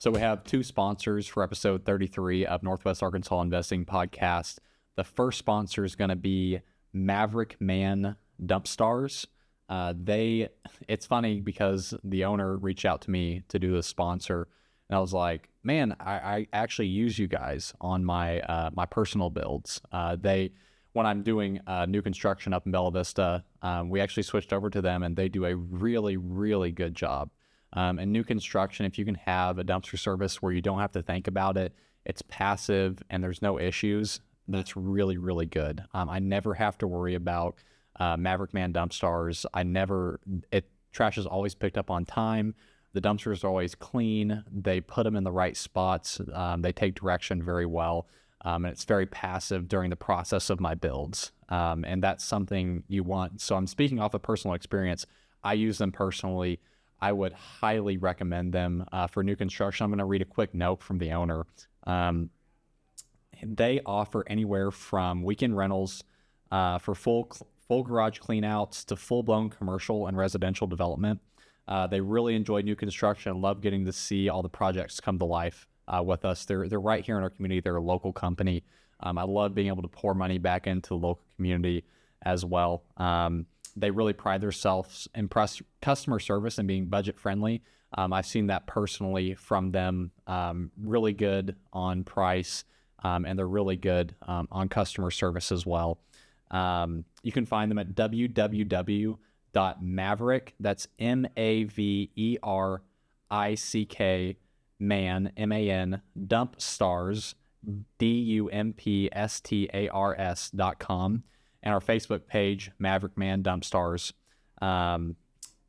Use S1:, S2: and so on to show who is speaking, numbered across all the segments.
S1: So we have two sponsors for episode 33 of Northwest Arkansas Investing Podcast. The first sponsor is going to be Maverick Man Dump Stars. It's funny because the owner reached out to me to do the sponsor, and I was like, man, I actually use you guys on my my personal builds. When I'm doing new construction up in Bella Vista, we actually switched over to them, and they do a really, really good job. And new construction, if you can have a dumpster service where you don't have to think about it, it's passive and there's no issues, that's really, really good. I never have to worry about Maverick Man dump stars. Trash is always picked up on time. The dumpsters are always clean. They put them in the right spots. They take direction very well. And it's very passive during the process of my builds. And that's something you want. So I'm speaking off of personal experience. I use them personally. I would highly recommend them for new construction. I'm going to read a quick note from the owner. They offer anywhere from weekend rentals for full garage cleanouts to full-blown commercial and residential development. They really enjoy new construction and love getting to see all the projects come to life with us. They're right here in our community. They're a local company. I love being able to pour money back into the local community as well. They really pride themselves in customer service and being budget friendly. I've seen that personally from them. Really good on price, and they're really good on customer service as well. You can find them at www.maverick, that's MAVERICK, man, MAN, dump stars, DUMPSTARS.com. And our Facebook page, Maverick Man Dump Stars.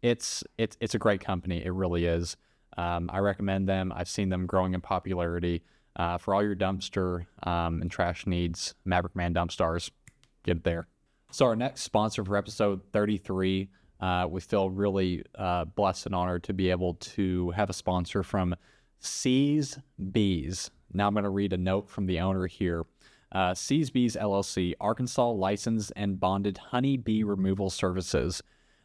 S1: It's a great company. It really is. I recommend them. I've seen them growing in popularity. For all your dumpster and trash needs, Maverick Man Dump Stars, get it there. So our next sponsor for episode 33, we feel really blessed and honored to be able to have a sponsor from C's Bees. Now I'm going to read a note from the owner here. C's Bees LLC, Arkansas licensed and bonded honey bee removal services.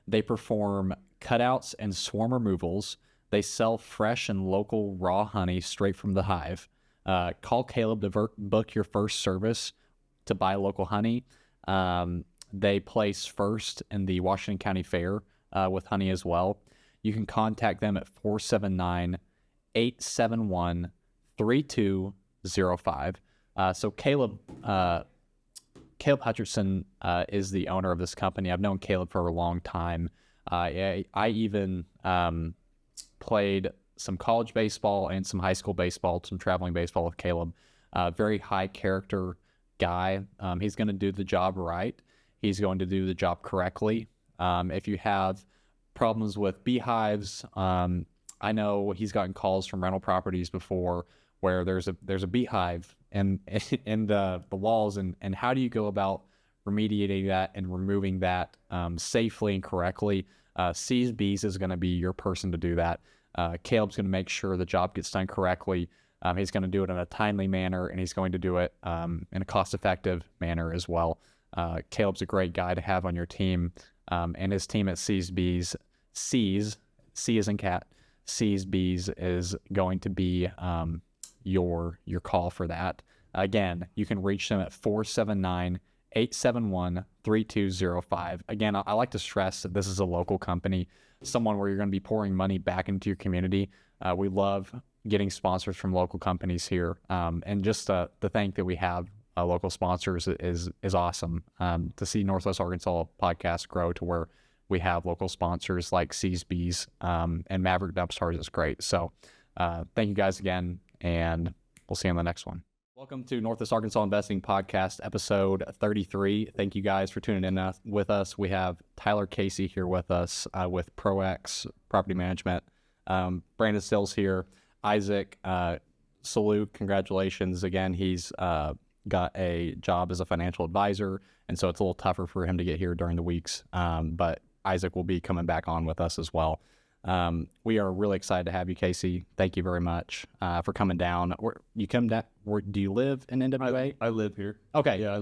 S1: They perform cutouts and swarm removals. They sell fresh and local raw honey straight from the hive. Call Caleb to book your first service to buy local honey. They place first in the Washington County Fair with honey as well. You can contact them at 479-871-3205. So Caleb Hutcherson is the owner of this company. I've known Caleb for a long time. I even played some college baseball and some high school baseball, some traveling baseball with Caleb. Very high character guy. He's going to do the job right. He's going to do the job correctly. If you have problems with beehives, I know he's gotten calls from rental properties before where there's a beehive and in the walls, and how do you go about remediating that and removing that safely and correctly? C's Bees is going to be your person to do that. Caleb's going to make sure the job gets done correctly. He's going to do it in a timely manner, and he's going to do it in a cost-effective manner as well. Caleb's a great guy to have on your team, and his team at C's Bees, C as in cat, C's Bees is going to be your call for that. Again, you can reach them at 479-871-3205. Again, I like to stress that this is a local company, someone where you're going to be pouring money back into your community. We love getting sponsors from local companies here, and just the thank that we have local sponsors is awesome. To see Northwest Arkansas podcast grow to where we have local sponsors like C's Bees and Maverick Dump Stars is great. So thank you guys again, and we'll see you on the next one. Welcome to Northwest Arkansas Investing Podcast, episode 33. Thank you guys for tuning in with us. We have Tyler Casey here with us with Pro X Property Management. Brandon Stills here. Isaac, salute, congratulations. Again, he's got a job as a financial advisor, and so it's a little tougher for him to get here during the weeks, but Isaac will be coming back on with us as well. We are really excited to have you, Casey. Thank you very much for coming down. Do you live in NWA?
S2: I live here.
S1: Okay.
S2: Yeah, I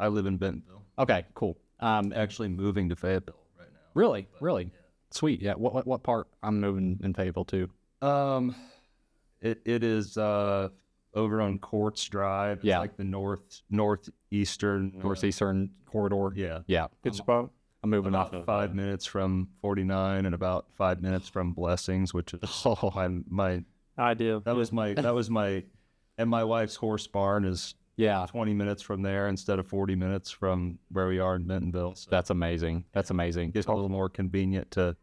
S2: live in Bentonville.
S1: Okay, cool.
S2: Actually moving to Fayetteville right now.
S1: Really? Yeah. Sweet. Yeah. What part I'm moving in Fayetteville to?
S2: It is over on Courts Drive. It's
S1: Yeah.
S2: like the northeastern.
S1: Northeastern corridor.
S2: Yeah.
S1: Yeah.
S3: Good spot.
S1: I'm moving off
S2: About
S1: of
S2: 5 minutes from 49 and about 5 minutes from Blessings, which is my
S3: Ideal.
S2: that was my and my wife's horse barn is
S1: Yeah.
S2: 20 minutes from there instead of 40 minutes from where we are in Bentonville. So
S1: That's amazing. That's amazing.
S2: it's a little more convenient to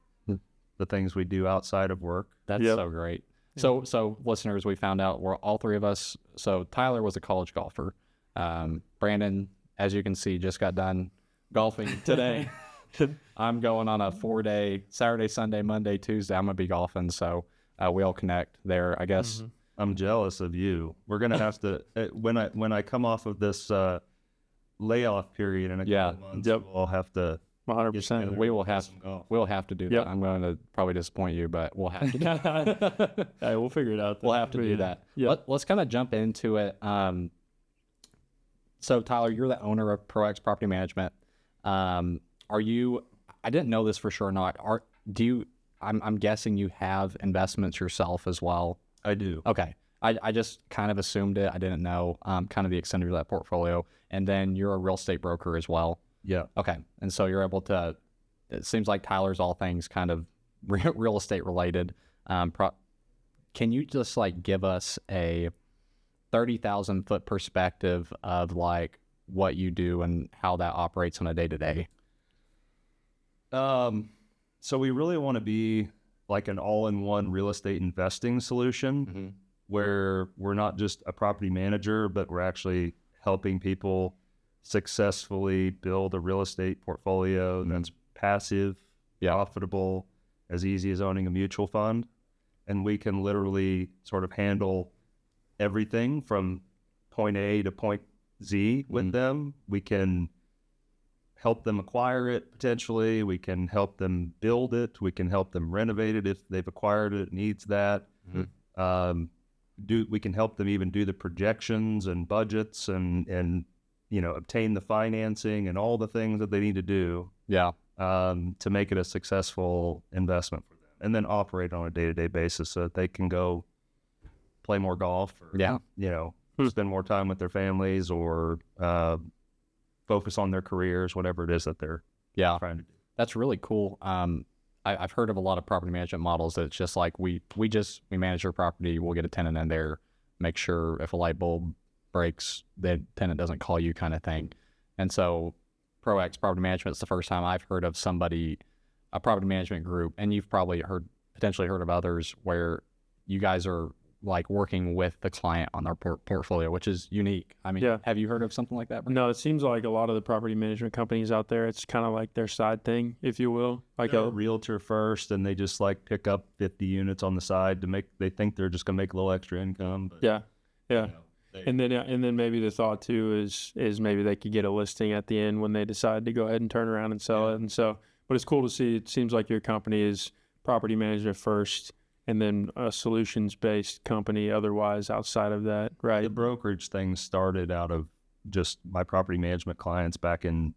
S2: the things we do outside of work.
S1: That's
S3: Yep.
S1: so great. So listeners, we found out we're all three of us. So Tyler was a college golfer. Brandon, as you can see, just got done golfing today. I'm going on a 4-day, Saturday, Sunday, Monday, Tuesday. I'm going to be golfing. So we all connect there, I guess.
S2: I'm jealous of you. We're gonna have to when I come off of this layoff period in a couple months,
S3: Yep.
S2: we'll all have to
S3: 100%.
S2: together.
S1: We will have
S2: Some golf.
S1: we'll have to do
S3: Yep.
S1: that. I'm going to probably disappoint you, but we'll have to do that.
S3: Hey, we'll figure it out.
S1: We'll have to do that.
S3: Yep.
S1: Let's kind of jump into it. So Tyler, you're the owner of Pro X Property Management. Are you? I didn't know this for sure or not. I'm guessing you have investments yourself as well.
S2: I do.
S1: Okay. I just kind of assumed it. I didn't know kind of the extent of that portfolio. And then you're a real estate broker as well.
S2: Yeah.
S1: Okay. And so you're able to, it seems like Tyler's all things kind of real estate related. Can you just like give us a 30,000 foot perspective of like what you do and how that operates on a day to day?
S2: So we really want to be like an all-in-one real estate investing solution where we're not just a property manager, but we're actually helping people successfully build a real estate portfolio that's passive, profitable, as easy as owning a mutual fund. And we can literally sort of handle everything from point A to point Z with them. We can help them acquire it potentially. We can help them build it. We can help them renovate it if they've acquired it, needs that. We can help them even do the projections and budgets and obtain the financing and all the things that they need to do to make it a successful investment for them, and then operate on a day-to-day basis so that they can go play more golf or spend more time with their families or focus on their careers, whatever it is that they're trying to do.
S1: That's really cool. I've heard of a lot of property management models that it's just like we manage your property, we'll get a tenant in there, make sure if a light bulb breaks, the tenant doesn't call you kind of thing. And so Pro X Property Management is the first time I've heard of a property management group, and you've probably potentially heard of others where you guys are like working with the client on their portfolio, which is unique. I mean, have you heard of something like that, Brent?
S3: No, it seems like a lot of the property management companies out there, it's kind of like their side thing, if you will. Like
S2: a realtor first, and they just like pick up 50 units on the side they think they're just gonna make a little extra income. But,
S3: and then maybe the thought too is maybe they could get a listing at the end when they decide to go ahead and turn around and sell it. And so, but it's cool to see. It seems like your company is property management first, and then a solutions-based company otherwise outside of that, right?
S2: The brokerage thing started out of just my property management clients back in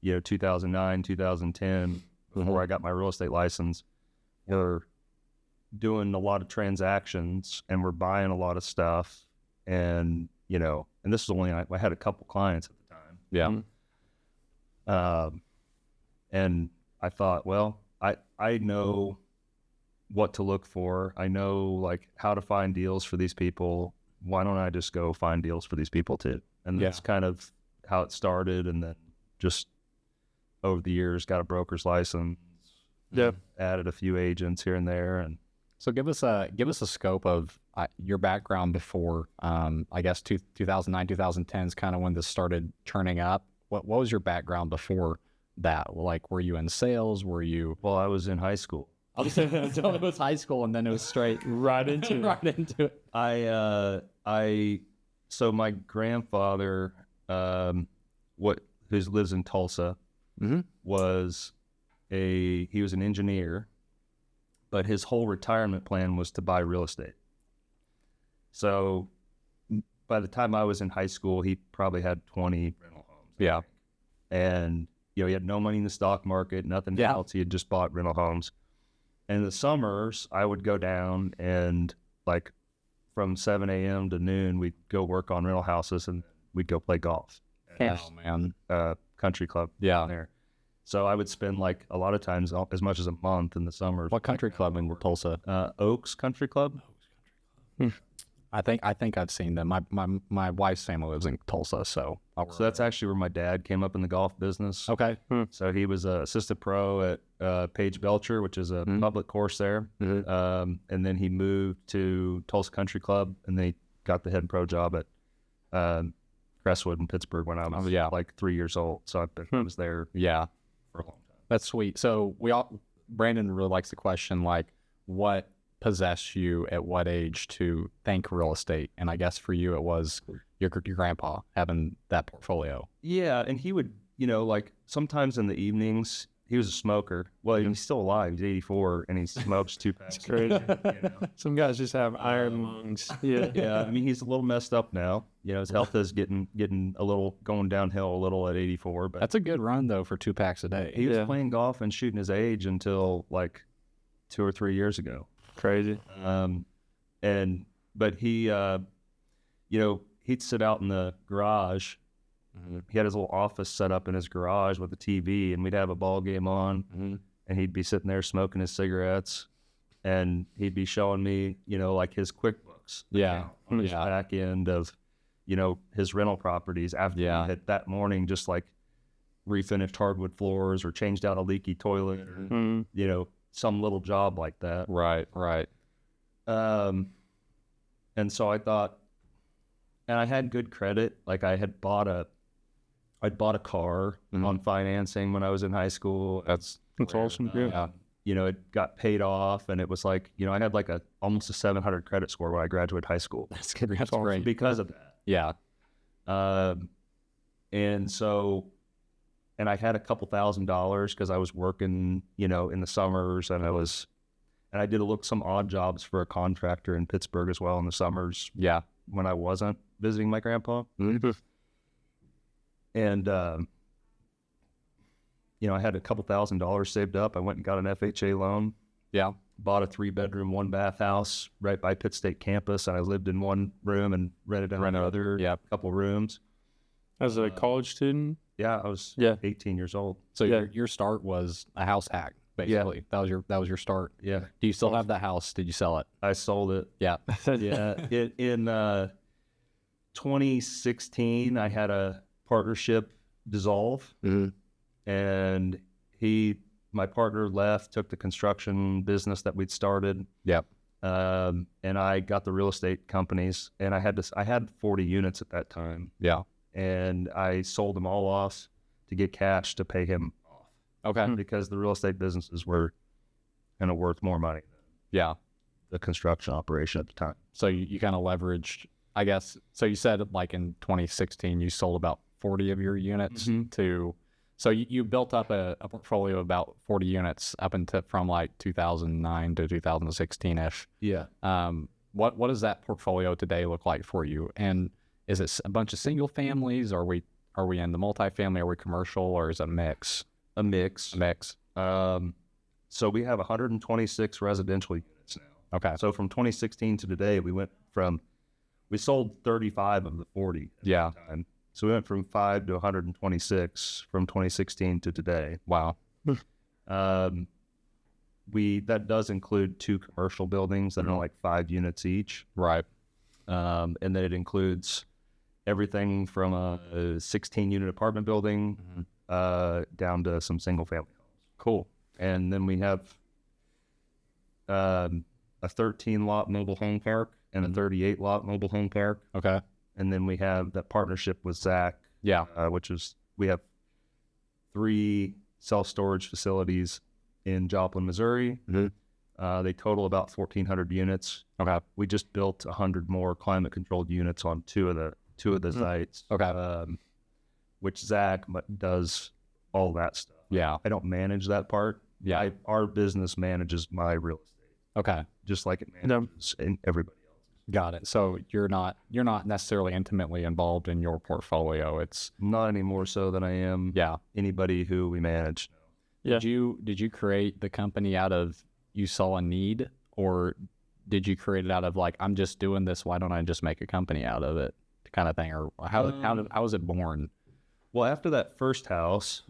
S2: 2009, 2010, before I got my real estate license. We're doing a lot of transactions and we're buying a lot of stuff, and and this was only I had a couple clients at the time. And I thought, well, I know what to look for. I know like how to find deals for these people. Why don't I just go find deals for these people too? And that's kind of how it started. And then just over the years, got a broker's license. Added a few agents here and there. And
S1: so give us a scope of your background before, I guess 2009, 2010 is kind of when this started churning up. What was your background before that? Like, were you in sales? Were you?
S2: Well, I was in high school.
S1: Until it was high school, and then it was straight
S3: right into
S1: it.
S2: So my grandfather, who lives in Tulsa, was he was an engineer, but his whole retirement plan was to buy real estate. So by the time I was in high school, he probably had 20 rental homes. And he had no money in the stock market, nothing else. He had just bought rental homes. And in the summers, I would go down and like from 7 a.m. to noon, we'd go work on rental houses and we'd go play golf.
S1: Oh man.
S2: Country club.
S1: Yeah.
S2: There. So I would spend like a lot of times as much as a month in the summer.
S1: What country club in Tulsa?
S2: Oaks Country Club.
S1: I think I've seen them. My wife's family lives in Tulsa, so
S2: that's actually where my dad came up in the golf business.
S1: okay.
S2: So he was a assistant pro at Page Belcher, which is a public course there. And then he moved to Tulsa Country Club, and then he got the head pro job at Crestwood in Pittsburgh when I was like 3 years old. So I was there for a long time.
S1: That's sweet. So Brandon really likes the question, like, what possessed you at what age to think real estate? And I guess for you, it was your grandpa having that portfolio. Yeah.
S2: And he would, like sometimes in the evenings, he was a smoker. Well, he's still alive. He's 84 and he smokes 2 packs.
S3: It's crazy. Some guys just have iron lungs. Yeah.
S2: Yeah. I mean, he's a little messed up now. His health is getting a little, going downhill a little at 84. But
S1: that's a good run though for 2 packs a day.
S2: He was playing golf and shooting his age until like 2 or 3 years ago.
S3: Crazy.
S2: But he, he'd sit out in the garage. He had his little office set up in his garage with a TV, and we'd have a ball game on, and he'd be sitting there smoking his cigarettes, and he'd be showing me, like his QuickBooks. On his back end of, his rental properties after he had that morning just like refinished hardwood floors or changed out a leaky toilet or, some little job like that.
S1: Right.
S2: And so I thought, and I had good credit. Like I'd bought a car on financing when I was in high school.
S3: That's awesome.
S2: It got paid off, and it was like, I had like almost a 700 credit score when I graduated high school.
S1: That's good. That's great.
S2: Because of that.
S1: Yeah.
S2: And I had a couple $1,000s because I was working, in the summers, and I did some odd jobs for a contractor in Pittsburgh as well in the summers.
S1: Yeah.
S2: When I wasn't visiting my grandpa. And, I had a couple $1,000s saved up. I went and got an FHA loan.
S1: Yeah.
S2: Bought a 3-bedroom, 1-bath house right by Pitt State campus. And I lived in one room and rented out another couple rooms.
S3: As a college student?
S2: Yeah, I was 18 years old.
S1: So your start was a house hack, basically. That was your start.
S2: Yeah.
S1: Do you still have that house? Did you sell it?
S2: I sold it.
S1: Yeah.
S2: Yeah. In 2016, I had a partnership dissolve, and my partner left, took the construction business that we'd started.
S1: Yep.
S2: And I got the real estate companies, and I had 40 units at that time.
S1: Yeah.
S2: And I sold them all off to get cash to pay him off.
S1: Okay.
S2: Because the real estate businesses were kind of worth more money than the construction operation at the time.
S1: So you kind of leveraged, I guess. So you said like in 2016, you sold about 40 of your units so you built up a portfolio of about 40 units up into from like 2009 to 2016-ish.
S2: Yeah.
S1: What does that portfolio today look like for you? And is it a bunch of single families? Are we in the multifamily? Are we commercial, or is it a mix?
S2: A mix. So we have 126 residential units now.
S1: Okay.
S2: So from 2016 to today, we sold 35 of the 40 at the time. So we went from 5 to 126 from 2016 to today.
S1: Wow.
S2: That does include 2 commercial buildings that are like 5 units each.
S1: Right.
S2: And then it includes everything from a 16-unit apartment building down to some single-family homes.
S1: Cool.
S2: And then we have a 13-lot mobile home park and a 38-lot mobile home park.
S1: Okay.
S2: And then we have that partnership with Zach, which is we have 3 self-storage facilities in Joplin, Missouri. They total about 1,400 units.
S1: Okay.
S2: We just built 100 more climate-controlled units on two of the sites.
S1: Okay.
S2: Which Zach does all that stuff.
S1: Yeah.
S2: I don't manage that part.
S1: Yeah.
S2: Our business manages my real estate.
S1: Okay.
S2: Just like it manages everybody else.
S1: Got it. So you're not necessarily intimately involved in your portfolio. It's
S2: not any more so than I am.
S1: Yeah.
S2: Anybody who we manage.
S3: Yeah.
S1: Did you create the company out of you saw a need, or did you create it out of like, I'm just doing this, why don't I just make a company out of it, kind of thing? Or how was it born?
S2: Well, after that first house,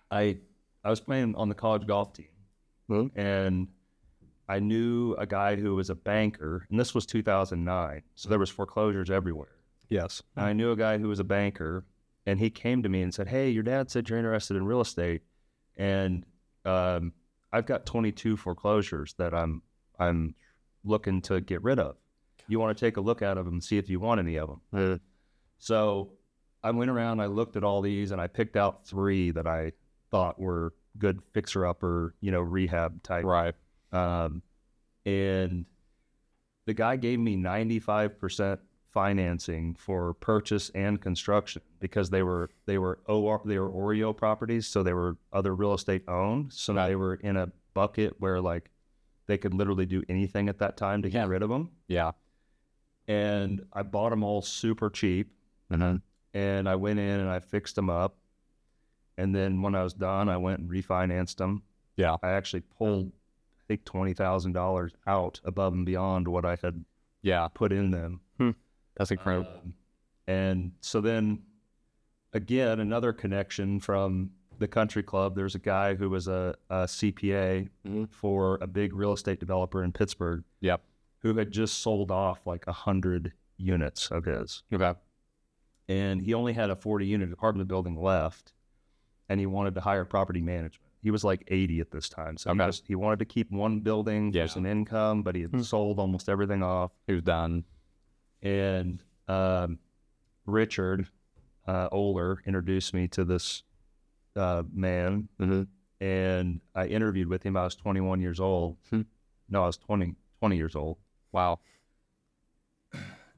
S2: I was playing on the college golf team, and I knew a guy who was a banker, and this was 2009, so there was foreclosures everywhere.
S1: Yes.
S2: And I knew a guy who was a banker, and he came to me and said, "Hey, your dad said you're interested in real estate, and I've got 22 foreclosures that I'm looking to get rid of. You want to take a look at them and see if you want any of them?" So I went around, I looked at all these, and I picked out 3 that I thought were good fixer-upper, rehab type.
S1: Right.
S2: And the guy gave me 95% financing for purchase and construction because they were OREO properties, so they were other real estate owned. So they were in a bucket where like they could literally do anything at that time to get rid of them.
S1: Yeah.
S2: And I bought them all super cheap. And I went in and I fixed them up. And then when I was done, I went and refinanced them.
S1: Yeah.
S2: I actually pulled, I think, $20,000 out above and beyond what I had put in them.
S1: That's incredible.
S2: And so then, again, another connection from the country club. There's a guy who was a CPA for a big real estate developer in Pittsburgh.
S1: Yep.
S2: Who had just sold off like 100 units of his.
S1: Okay.
S2: And he only had a 40-unit apartment building left, and he wanted to hire property management. He was like 80 at this time, so he wanted to keep one building for some income, but he had sold almost everything off.
S1: He was done.
S2: And Richard Oler introduced me to this man, and I interviewed with him. I was 21 years old. No, I was 20 years old.
S1: Wow.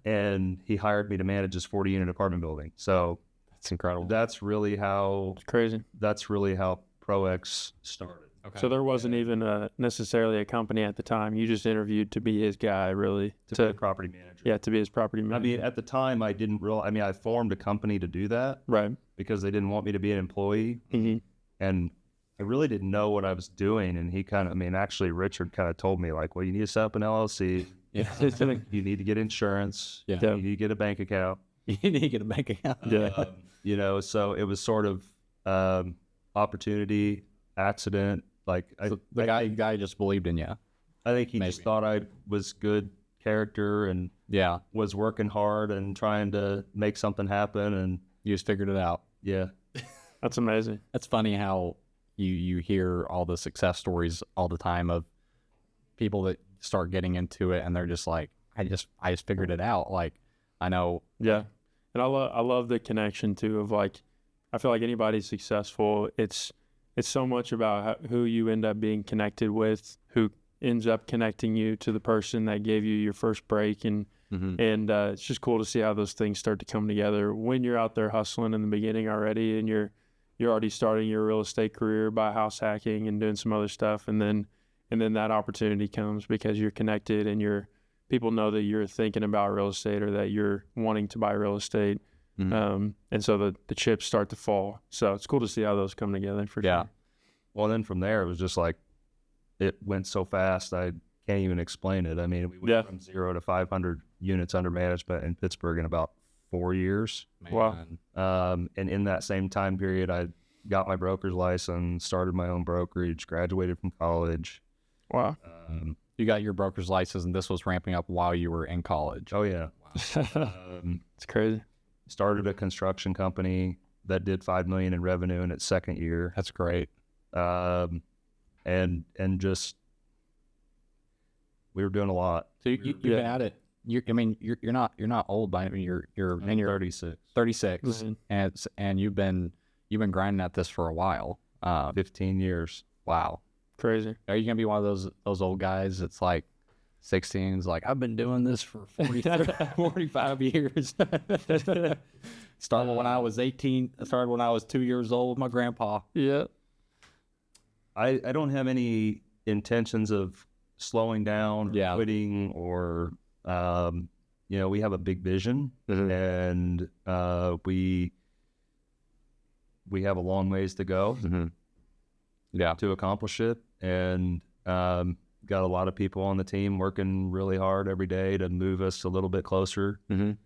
S2: And he hired me to manage his 40-unit apartment building. So
S1: that's incredible.
S2: That's really how
S3: crazy.
S2: That's really how Pro X started.
S3: Okay. So there wasn't even necessarily a company at the time. You just interviewed to be his guy, really,
S2: to be a property manager.
S3: Yeah, to be his property manager.
S2: I mean, at the time, I didn't realize. I mean, I formed a company to do that,
S3: right?
S2: Because they didn't want me to be an employee, and I really didn't know what I was doing. And he actually, Richard kind of told me like, well, you need to set up an LLC.
S1: Yeah.
S2: You need to get insurance.
S1: Yeah.
S2: You need to get a bank account.
S1: You need to get a bank account.
S3: Yeah.
S2: So it was sort of opportunity, accident. Like
S1: the guy just believed in you.
S2: I think he just thought I was good character and was working hard and trying to make something happen, and
S1: you just figured it out.
S2: Yeah.
S3: That's amazing.
S1: That's funny how you hear all the success stories all the time of people that start getting into it and they're just like, I just figured it out. Like, I know.
S3: Yeah. And I love the connection too of like, I feel like anybody successful, it's so much about who you end up being connected with, who ends up connecting you to the person that gave you your first break. And it's just cool to see how those things start to come together when you're out there hustling in the beginning already, and you're already starting your real estate career by house hacking and doing some other stuff. And then that opportunity comes because you're connected and people know that you're thinking about real estate or that you're wanting to buy real estate. And so the chips start to fall. So it's cool to see how those come together for sure.
S2: Well, then from there, it was just like, it went so fast, I can't even explain it. I mean, we went from 0 to 500 units under management in Pittsburgh in about 4 years.
S1: Man.
S3: Wow.
S2: And in that same time period, I got my broker's license, started my own brokerage, graduated from college.
S3: Wow.
S1: You got your broker's license, and this was ramping up while you were in college.
S2: Oh, yeah.
S3: Wow. It's crazy.
S2: Started a construction company that did $5 million in revenue in its second year.
S1: That's great.
S2: And just, we were doing a lot.
S1: So you've been at it. You're not old by. I mean, you're
S2: I'm 36.
S1: 36, and you've been grinding at this for a while.
S2: 15 years.
S1: Wow.
S3: Crazy.
S1: Are you gonna be one of those old guys that's like 16's like, I've been doing this for 45 years. Started when I was 18. Started when I was 2 years old with my grandpa.
S3: Yeah.
S2: I don't have any intentions of slowing down, or quitting, or we have a big vision, and we have a long ways to go to accomplish it. And got a lot of people on the team working really hard every day to move us a little bit closer. And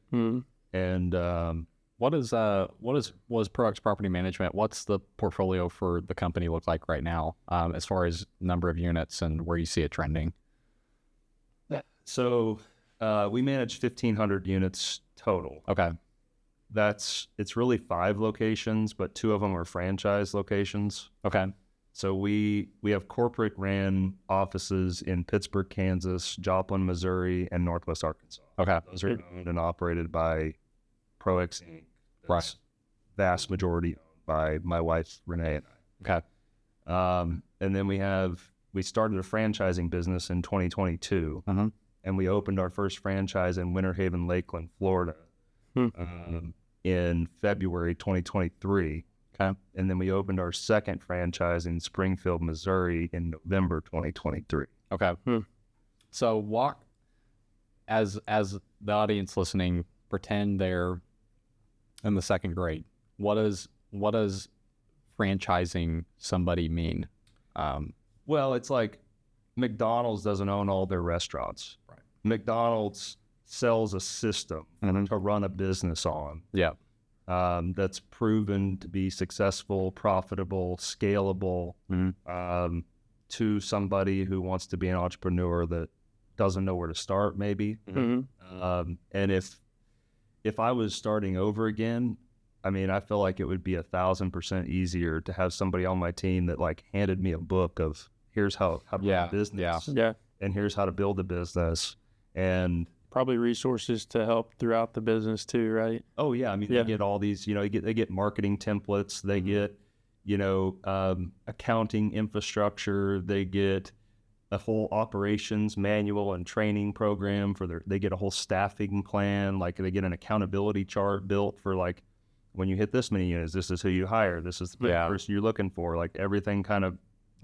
S1: what is Pro X Property Management? What's the portfolio for the company look like right now, as far as number of units and where you see it trending?
S2: So we manage 1,500 units total.
S1: Okay.
S2: It's really 5 locations, but 2 of them are franchise locations.
S1: Okay.
S2: So we have corporate ran offices in Pittsburgh, Kansas, Joplin, Missouri, and Northwest Arkansas.
S1: Okay.
S2: Those are owned and operated by Pro X Inc.
S1: Right.
S2: That's vast majority owned by my wife, Renee, and I.
S1: Okay.
S2: And then we started a franchising business in 2022, and we opened our first franchise in Winter Haven, Lakeland, Florida, in February 2023.
S1: Okay.
S2: And then we opened our second franchise in Springfield, Missouri in November 2023.
S1: Okay. So walk, as the audience listening, pretend they're in the 2nd grade. What does franchising somebody mean?
S2: Well, it's like McDonald's doesn't own all their restaurants.
S1: Right.
S2: McDonald's sells a system to run a business on.
S1: Yeah.
S2: That's proven to be successful, profitable, scalable, to somebody who wants to be an entrepreneur that doesn't know where to start, maybe. And if I was starting over again, I mean, I feel like it would be 1,000% easier to have somebody on my team that like handed me a book of here's how to run a business, and here's how to build a business, and
S3: probably resources to help throughout the business too, right?
S2: Oh yeah, I mean they get all these, they get marketing templates, they get, accounting infrastructure, they get a whole operations manual and training program they get a whole staffing plan, like they get an accountability chart built for like when you hit this many units, this is who you hire, this is the person you're looking for, like everything kind of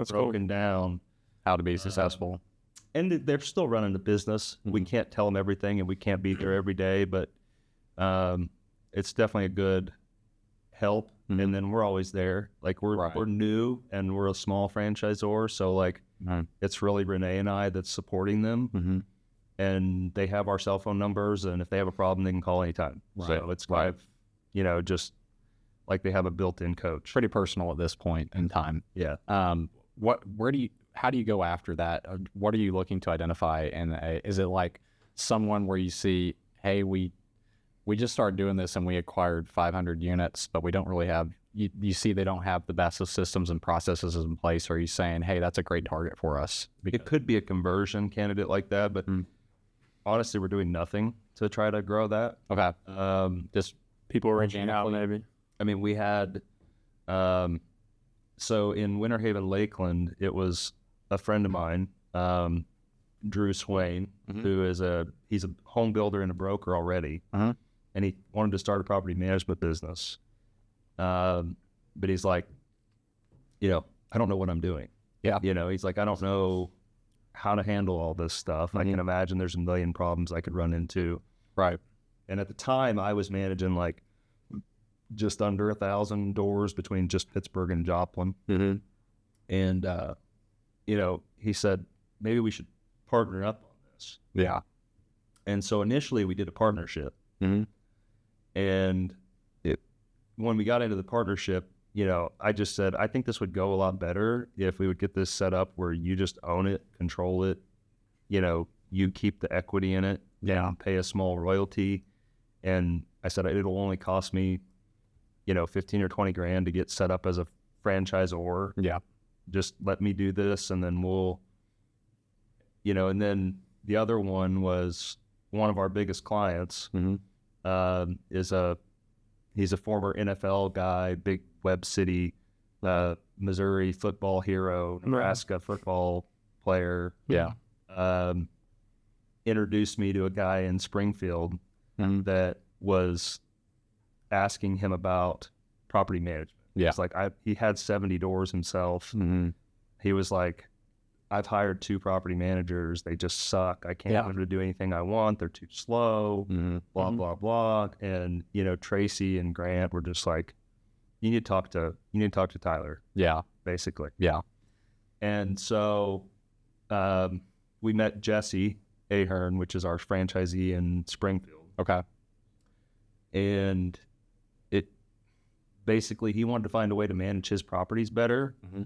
S2: broken down.
S1: How to be successful.
S2: And they're still running the business. We can't tell them everything, and we can't be there every day, but it's definitely a good help. And then we're always there. Like we're new, and we're a small franchisor, so like it's really Renee and I that's supporting them. And they have our cell phone numbers, and if they have a problem, they can call anytime. So it's kind of, just like they have a built-in coach.
S1: Pretty personal at this point in time.
S2: Yeah.
S1: How do you go after that? What are you looking to identify? And is it like someone where you see, hey, we just started doing this and we acquired 500 units, but we don't really have, you see they don't have the best of systems and processes in place? Or are you saying, hey, that's a great target for us?
S2: It could be a conversion candidate like that, but honestly, we're doing nothing to try to grow that.
S1: Okay.
S3: Just people reaching out, maybe.
S2: I mean, we had, so in Winter Haven, Lakeland, it was a friend of mine, Drew Swain, who is he's a home builder and a broker already. And he wanted to start a property management business. But he's like, I don't know what I'm doing.
S1: Yeah.
S2: He's like, I don't know how to handle all this stuff. I can imagine there's a million problems I could run into.
S1: Right.
S2: And at the time I was managing like just under 1,000 doors between just Pittsburgh and Joplin. And, he said, maybe we should partner up on this.
S1: Yeah.
S2: And so initially we did a partnership. And when we got into the partnership, I just said, I think this would go a lot better if we would get this set up where you just own it, control it, you keep the equity in it, pay a small royalty. And I said, it'll only cost me, 15 or 20 grand to get set up as a franchisor.
S1: Yeah.
S2: Just let me do this, and then we'll, and then the other one was one of our biggest clients. He's a former NFL guy, big Webb City, Missouri football hero, Nebraska football player.
S1: Yeah.
S2: Introduced me to a guy in Springfield that was asking him about property management.
S1: Yeah.
S2: It's like he had 70 doors himself. He was like, I've hired 2 property managers. They just suck. I can't get them to do anything I want. They're too slow, blah, blah, blah. And, Tracy and Grant were just like, you need to talk to Tyler.
S1: Yeah.
S2: Basically.
S1: Yeah.
S2: And so we met Jesse Ahern, which is our franchisee in Springfield.
S1: Okay.
S2: And it basically, he wanted to find a way to manage his properties better.
S1: Mm-hmm.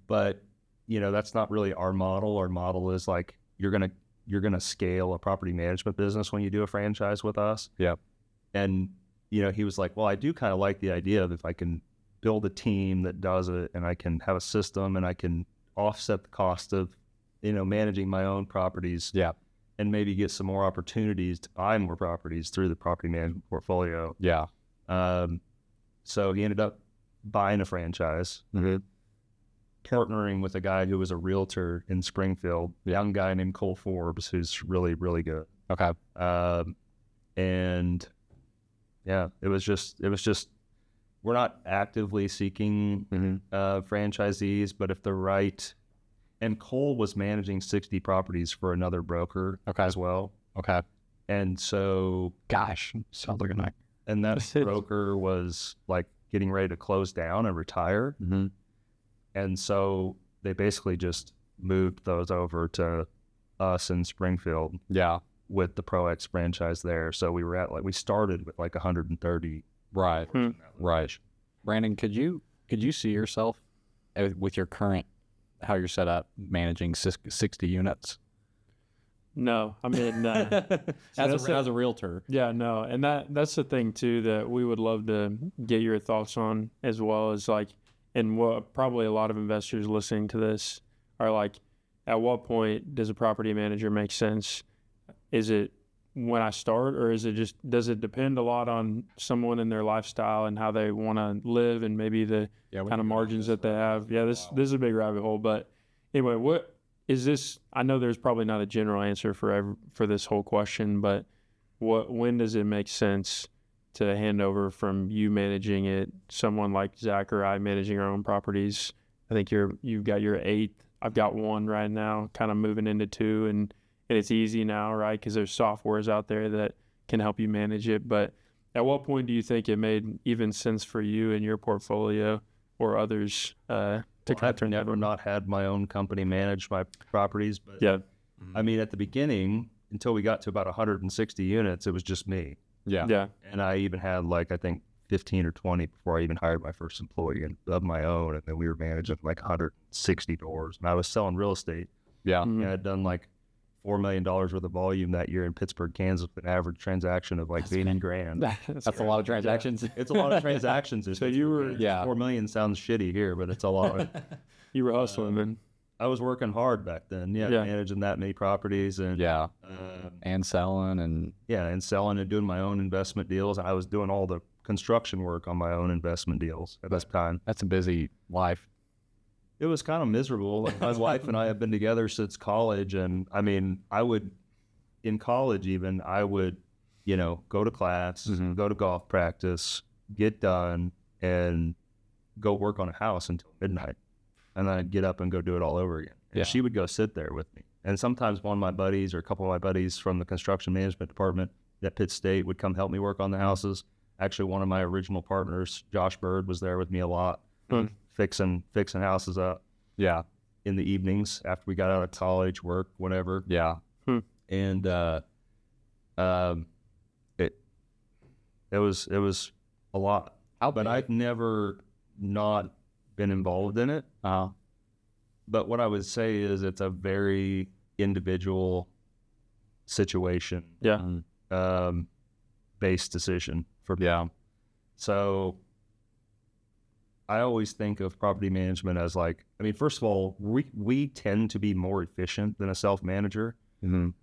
S2: But, you know, that's not really our model. Our model is like, you're going to scale a property management business when you do a franchise with us.
S1: Yep.
S2: And, you know, he was like, well, I do kind of like the idea of if I can build a team that does it and I can have a system and I can offset the cost of, you know, managing my own properties.
S1: Yeah.
S2: And maybe get some more opportunities to buy more properties through the property management portfolio.
S1: Yeah.
S2: So he ended up buying a franchise, partnering with a guy who was a realtor in Springfield, a young guy named Cole Forbes, who's really, really good.
S1: Okay.
S2: And yeah, it was just, we're not actively seeking franchisees, but if the right, and Cole was managing 60 properties for another broker as well.
S1: Okay.
S2: And so,
S1: gosh, sounds like a night.
S2: And that broker was like getting ready to close down and retire.
S1: Mm-hmm.
S2: And so they basically just moved those over to us in Springfield.
S1: Yeah.
S2: With the Pro X franchise there. So we were at we started with like 130.
S1: Right. Right. Brandon, could you see yourself with your current, how you're set up, managing 60 units?
S3: No, I mean,
S1: as a realtor.
S3: Yeah, no. And that's the thing too, that we would love to get your thoughts on, as well as like, and what probably a lot of investors listening to this are like, at what point does a property manager make sense? Is it when I start, or is it just, does it depend a lot on someone and their lifestyle and how they want to live and maybe the kind of margins that they have? Yeah, this is a big rabbit hole. But anyway, what is this? I know there's probably not a general answer for this whole question, but when does it make sense to hand over from you managing it, someone like Zach or I managing our own properties? I think you've got your 8th. I've got 1 right now, kind of moving into 2, and it's easy now, right? Because there's softwares out there that can help you manage it. But at what point do you think it made even sense for you and your portfolio or others to kind of turn that on?
S2: Not had my own company manage my properties, but
S3: yeah,
S2: I mean, at the beginning, until we got to about 160 units, it was just me.
S3: Yeah.
S2: And I even had like, I think 15 or 20 before I even hired my first employee of my own. And then we were managing like 160 doors, and I was selling real estate.
S1: Yeah.
S2: And I had done like $4 million worth of volume that year in Pittsburgh, Kansas, with an average transaction of like $80,000.
S1: That's a lot of transactions.
S2: Yeah. It's a lot of transactions.
S3: So you were,
S2: $4 million sounds shitty here, but it's a lot.
S3: You were hustling, man.
S2: I was working hard back then. Yeah. Managing that many properties and
S1: and selling
S2: and selling and doing my own investment deals. I was doing all the construction work on my own investment deals at this time.
S1: That's a busy life.
S2: It was kind of miserable. Like, my wife and I have been together since college, and I mean, in college even, I would, you know, go to class, go to golf practice, get done, and go work on a house until midnight, and then I'd get up and go do it all over again. And she would go sit there with me. And sometimes one of my buddies or a couple of my buddies from the construction management department at Pitt State would come help me work on the houses. Actually, one of my original partners, Josh Bird, was there with me a lot. Fixing houses up.
S1: Yeah.
S2: In the evenings after we got out of college, work, whatever.
S1: Yeah.
S2: And it was a lot. But I've never not been involved in it. But what I would say is it's a very individual situation.
S3: Yeah.
S2: Based decision for me.
S1: Yeah.
S2: So I always think of property management as like, I mean, first of all, we tend to be more efficient than a self-manager.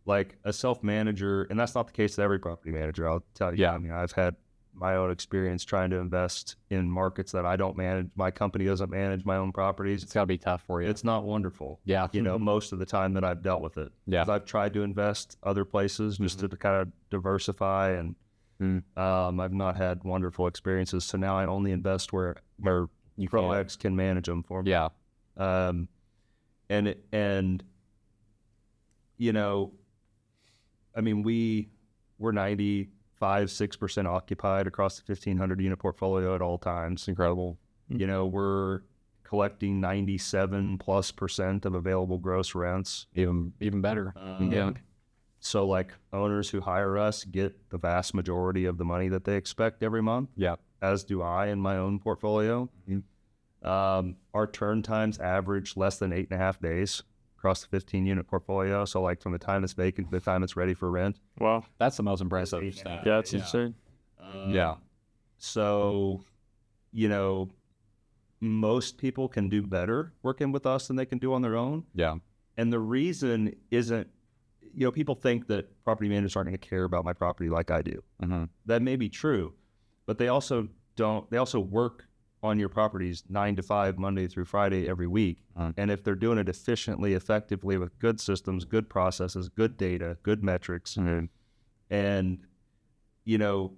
S2: Like a self-manager, and that's not the case with every property manager, I'll tell you. I mean, I've had my own experience trying to invest in markets that I don't manage. My company doesn't manage my own properties.
S1: It's got to be tough for you.
S2: It's not wonderful.
S1: Yeah.
S2: You know, most of the time that I've dealt with it. Yeah. 'Cause I've tried to invest other places just to kind of diversify, and I've not had wonderful experiences. So now I only invest where Pro X can manage them for me.
S1: Yeah.
S2: And you know, I mean, we're 95-6% occupied across the 1,500 unit portfolio at all times.
S1: Incredible.
S2: You know, we're collecting 97+% of available gross rents.
S1: Even better. Yeah.
S2: So like owners who hire us get the vast majority of the money that they expect every month.
S1: Yeah.
S2: As do I in my own portfolio. Our turn times average less than 8.5 days across the 15 unit portfolio. So like from the time it's vacant to the time it's ready for rent.
S3: Wow.
S1: That's the most impressive stat.
S3: Yeah, that's insane.
S1: Yeah.
S2: So, you know, most people can do better working with us than they can do on their own.
S1: Yeah.
S2: And the reason isn't, you know, people think that property managers aren't going to care about my property like I do. That may be true, but they also work on your properties 9 to 5, Monday through Friday, every week. And if they're doing it efficiently, effectively, with good systems, good processes, good data, good metrics, and, you know,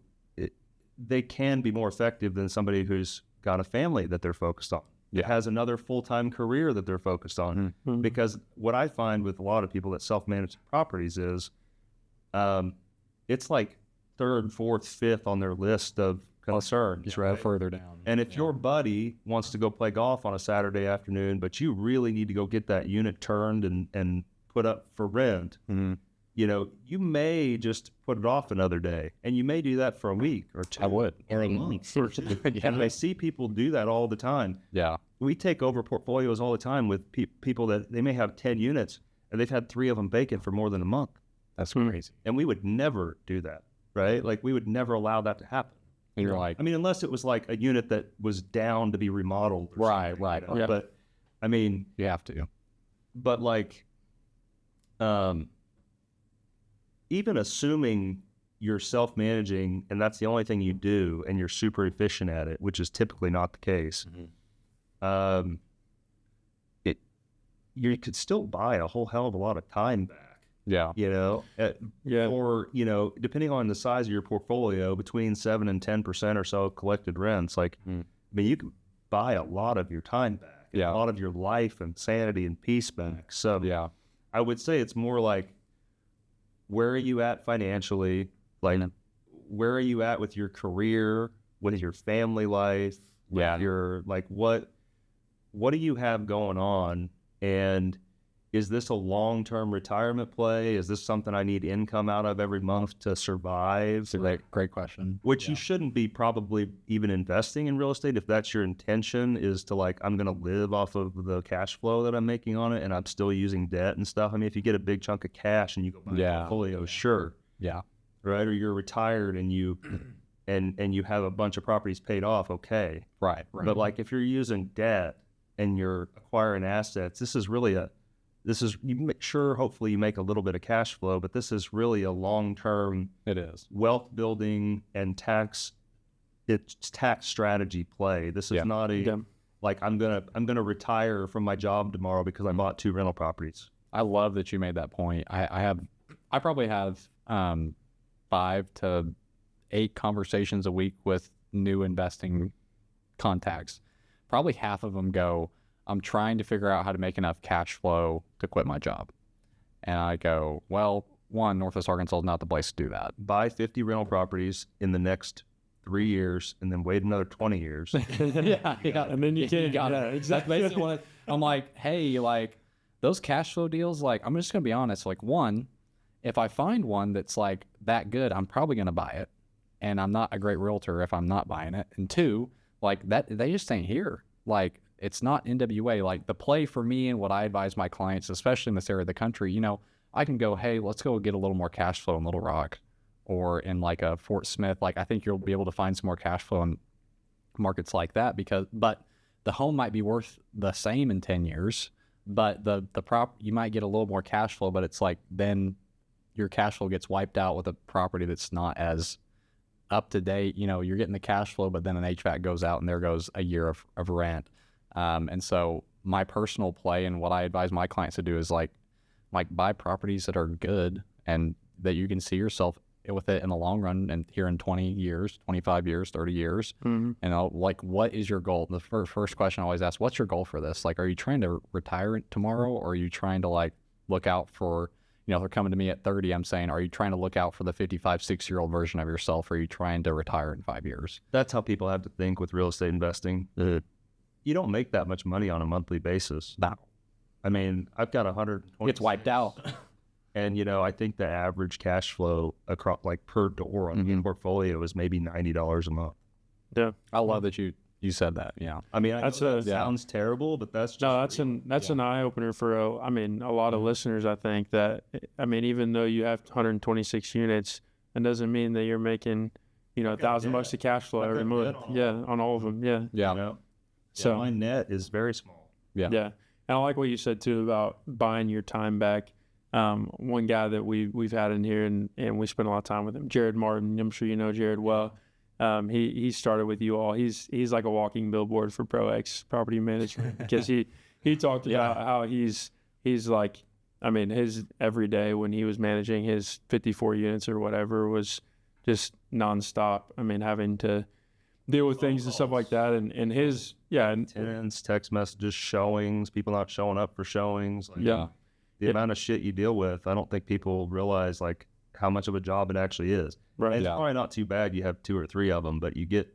S2: they can be more effective than somebody who's got a family that they're focused on. It has another full-time career that they're focused on. Because what I find with a lot of people that self-manage properties is it's like 3rd, 4th, 5th on their list of concerns, right?
S1: Further down.
S2: And if your buddy wants to go play golf on a Saturday afternoon, but you really need to go get that unit turned and put up for rent, you know, you may just put it off another day, and you may do that for a week or 2.
S1: I would.
S2: Or a month. And I see people do that all the time.
S1: Yeah.
S2: We take over portfolios all the time with people that they may have 10 units, and they've had 3 of them vacant for more than a month.
S1: That's crazy.
S2: And we would never do that, right? Like, we would never allow that to happen.
S1: And you're like,
S2: I mean, unless it was like a unit that was down to be remodeled. Or
S1: Right.
S2: you know?
S3: Yeah.
S2: But, I mean,
S1: you have to.
S2: but like, even assuming you're self-managing and that's the only thing you do and you're super efficient at it, which is typically not the case, you could still buy a whole hell of a lot of time back.
S1: Yeah.
S2: You know, or, you know, depending on the size of your portfolio, between 7 and 10% or so collected rents. Like, I mean, you can buy a lot of your time back, a lot of your life and sanity and peace back. So I would say it's more like, where are you at financially? Like, where are you at with your career, with your family life? With your, like, what do you have going on? And is this a long-term retirement play? Is this something I need income out of every month to survive?
S1: It's a great question.
S2: Which you shouldn't be probably even investing in real estate if that's your intention, is to like, I'm going to live off of the cash flow that I'm making on it and I'm still using debt and stuff. I mean, if you get a big chunk of cash and you go buy a portfolio, sure.
S1: Yeah.
S2: Right? Or you're retired and you and you have a bunch of properties paid off, okay.
S1: Right.
S2: But like, if you're using debt and you're acquiring assets, hopefully you make a little bit of cash flow, but this is really a long-term wealth building and tax strategy play. This is not like, I'm gonna retire from my job tomorrow because I bought 2 rental properties.
S1: I love that you made that point. I probably have 5 to 8 conversations a week with new investing contacts. Probably half of them go, I'm trying to figure out how to make enough cash flow to quit my job. And I go, well, one, Northwest Arkansas is not the place to do that.
S2: Buy 50 rental properties in the next 3 years and then wait another 20 years.
S3: And then you can't.
S1: Exactly. That's basically what I'm like, hey, like, those cash flow deals, like, I'm just going to be honest. Like, one, if I find one that's like that good, I'm probably going to buy it. And I'm not a great realtor if I'm not buying it. And 2, like, that, they just ain't here. Like, it's not NWA. Like, the play for me and what I advise my clients, especially in this area of the country, you know, I can go, hey, let's go get a little more cash flow in Little Rock or in like a Fort Smith. Like, I think you'll be able to find some more cash flow in markets like that but the home might be worth the same in 10 years, but you might get a little more cash flow, but it's like, then your cash flow gets wiped out with a property that's not as up to date. You know, you're getting the cash flow, but then an HVAC goes out and there goes a year of rent. And so my personal play and what I advise my clients to do is like buy properties that are good and that you can see yourself with it in the long run and here in 20 years, 25 years, 30 years. And like, what is your goal? The first question I always ask, what's your goal for this? Like, are you trying to retire tomorrow, or are you trying to like look out for, you know, if they're coming to me at 30, I'm saying, are you trying to look out for the 55, 6-year-old version of yourself? Or are you trying to retire in 5 years?
S2: That's how people have to think with real estate investing. you don't make that much money on a monthly basis.
S1: No.
S2: I mean, I've got 120.
S1: It's wiped out.
S2: And, I think the average cash flow across like per door on the portfolio is maybe $90 a month.
S3: Yeah.
S1: I love that you said that. Yeah.
S2: I mean,
S3: That's
S2: that sounds terrible, but that's just
S3: that's an eye opener for a lot of listeners. I think that, even though you have 126 units, it doesn't mean that you're making, $1,000 of cash flow every month. Yeah. On all of them. Yeah.
S1: Yeah.
S3: So
S2: my net is very small.
S1: Yeah.
S3: Yeah. And I like what you said too about buying your time back. One guy that we've had in here and we spent a lot of time with him, Jared Martin. I'm sure you know Jared well. He started with you all. He's like a walking billboard for Pro X Property Management because he talked about how he's like, his every day when he was managing his 54 units or whatever was just nonstop. Having to deal with things and stuff like that. And his,
S2: Tenants, text messages, showings, people not showing up for showings. Like, the amount of shit you deal with, I don't think people realize like how much of a job it actually is.
S3: Right.
S2: And it's probably not too bad you have 2 or 3 of them, but you get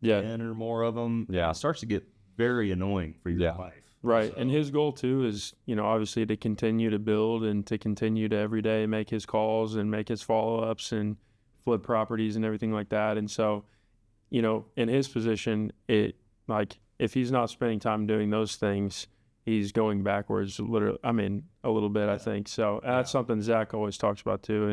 S2: 10 or more of them.
S1: Yeah.
S2: It starts to get very annoying for your life.
S3: Right.
S2: So.
S3: And his goal too is, obviously to continue to build and to continue to every day make his calls and make his follow-ups and flip properties and everything like that. And so, in his position, it like if he's not spending time doing those things, he's going backwards literally, a little bit, I think. So that's something Zach always talks about too.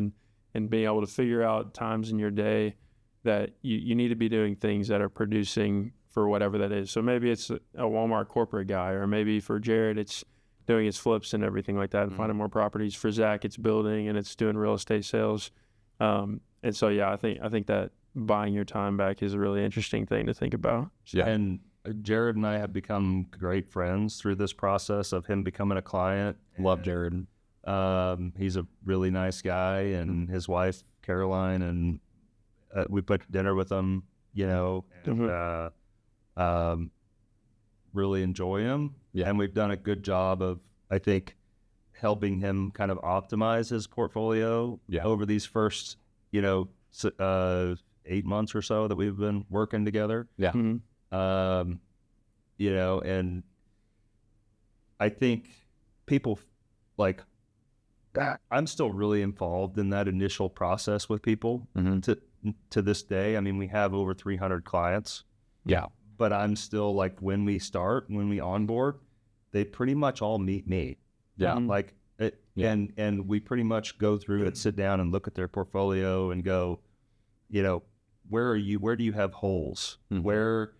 S3: And being able to figure out times in your day that you need to be doing things that are producing for whatever that is. So maybe it's a Walmart corporate guy, or maybe for Jared, it's doing his flips and everything like that and finding more properties. For Zach, it's building and it's doing real estate sales. And so, I think that buying your time back is a really interesting thing to think about.
S1: Yeah.
S2: And Jared and I have become great friends through this process of him becoming a client.
S1: Love Jared.
S2: He's a really nice guy, and his wife, Caroline, and we put dinner with him, and really enjoy him.
S1: Yeah.
S2: And we've done a good job of, I think, helping him kind of optimize his portfolio over these first, 8 months or so that we've been working together.
S1: Yeah.
S3: Mm-hmm.
S2: And I think people like that. I'm still really involved in that initial process with people to this day. We have over 300 clients.
S1: Yeah.
S2: But I'm still like, when we onboard, they pretty much all meet me.
S1: Yeah.
S2: Like it, and we pretty much go through it, sit down and look at their portfolio and go, where do you have holes? Where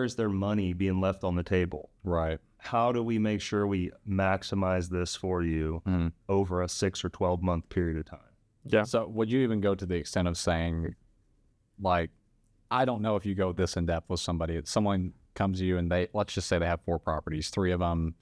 S2: is their money being left on the table?
S1: Right.
S2: How do we make sure we maximize this for you over a 6 or 12 month period of time?
S3: Yeah.
S1: So would you even go to the extent of saying, like, I don't know if you go this in depth with somebody. Someone comes to you and let's just say they have 4 properties, 3 of them,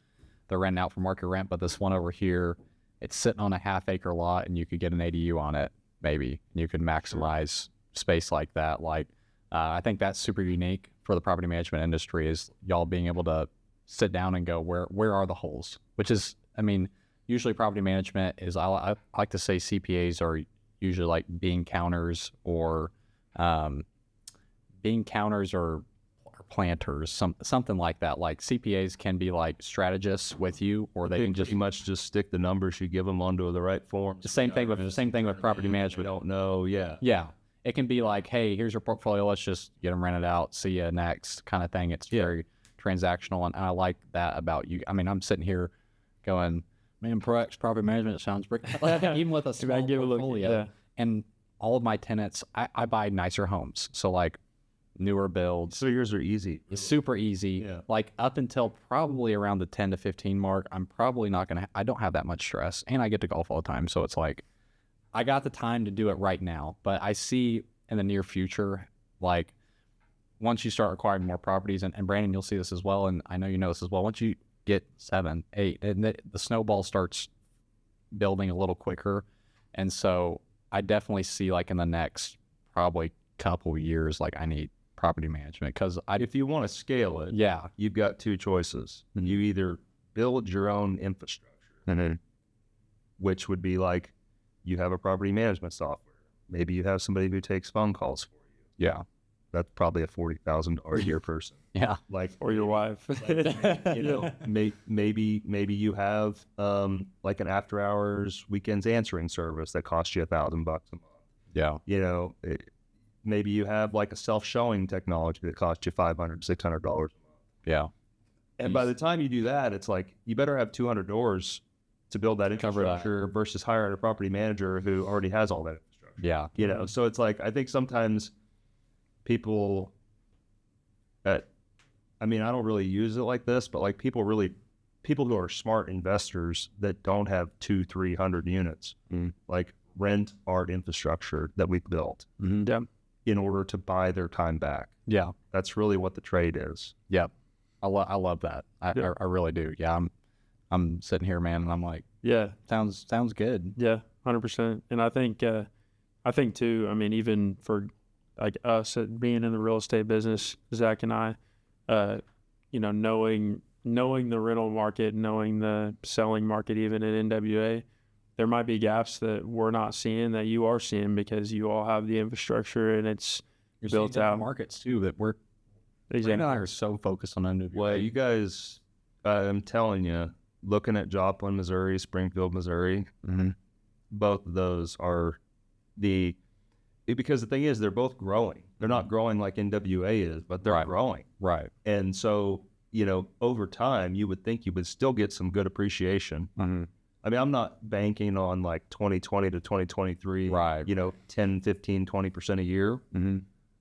S1: they're renting out for market rent, but this one over here, it's sitting on a half-acre lot and you could get an ADU on it, maybe. And you could maximize space like that. Like, I think that's super unique for the property management industry, is y'all being able to sit down and go, where are the holes? Which is, usually property management is, I like to say CPAs are usually like bean counters or planters, something like that. Like CPAs can be like strategists with you, or they can
S2: pretty much just stick the numbers you give them onto the right form.
S1: The same thing with property management.
S2: Don't know. Yeah.
S1: Yeah. It can be like, hey, here's your portfolio. Let's just get them rented out. See you next kind of thing. It's very transactional. And I like that about you. I'm sitting here going, man, Pro X Property Management sounds pretty, even with a small portfolio. And all of my tenants, I buy nicer homes. So like newer builds.
S2: So yours are easy.
S1: It's super easy.
S2: Yeah.
S1: Like up until probably around the 10 to 15 mark, I'm probably not going to, I don't have that much stress. And I get to golf all the time. So it's like, I got the time to do it right now, but I see in the near future, like once you start acquiring more properties, and Brandon, you'll see this as well, and I know you know this as well, once you get 7, 8, and the snowball starts building a little quicker. And so I definitely see like in the next probably couple years, like I need property management, because
S2: if you want to scale it, you've got 2 choices. You either build your own infrastructure, which would be like, you have a property management software. Maybe you have somebody who takes phone calls for you.
S1: Yeah.
S2: that's probably a $40,000 a year person.
S1: Yeah.
S2: Like,
S3: Or your wife.
S2: you know, maybe you have like an after hours weekends answering service that costs you $1,000 a month.
S1: Yeah.
S2: You know, maybe you have like a self-showing technology that costs you $500, $600 a month.
S1: Yeah.
S2: And by the time you do that, it's like you better have 200 doors to build that infrastructure versus hiring a property manager who already has all that infrastructure.
S1: Yeah.
S2: You know, so it's like, I think sometimes people I mean, I don't really use it like this, but like people who are smart investors that don't have 200-300 units, like rent our infrastructure that we've built in order to buy their time back.
S1: Yeah.
S2: That's really what the trade is.
S1: Yep. I love that. I really do. Yeah. I'm sitting here, man, and I'm like,
S3: Yeah.
S1: sounds good.
S3: Yeah, 100%. And I think too, I mean, even for like us being in the real estate business, Zach and I, you know, knowing the rental market, knowing the selling market, even in NWA, there might be gaps that we're not seeing that you are seeing because you all have the infrastructure and it's
S1: You're
S3: built
S1: seeing
S3: out.
S1: markets too that we're
S3: Exactly.
S1: Brandon and I are so focused on NWA.
S2: Well, you guys, I'm telling you, looking at Joplin, Missouri, Springfield, Missouri, both of those are because the thing is, they're both growing. They're not growing like NWA is, but they're growing.
S1: Right.
S2: And so, you know, over time, you would think you would still get some good appreciation. I mean, I'm not banking on like 2020 to 2023,
S1: Right.
S2: you know, 10, 15, 20% a year.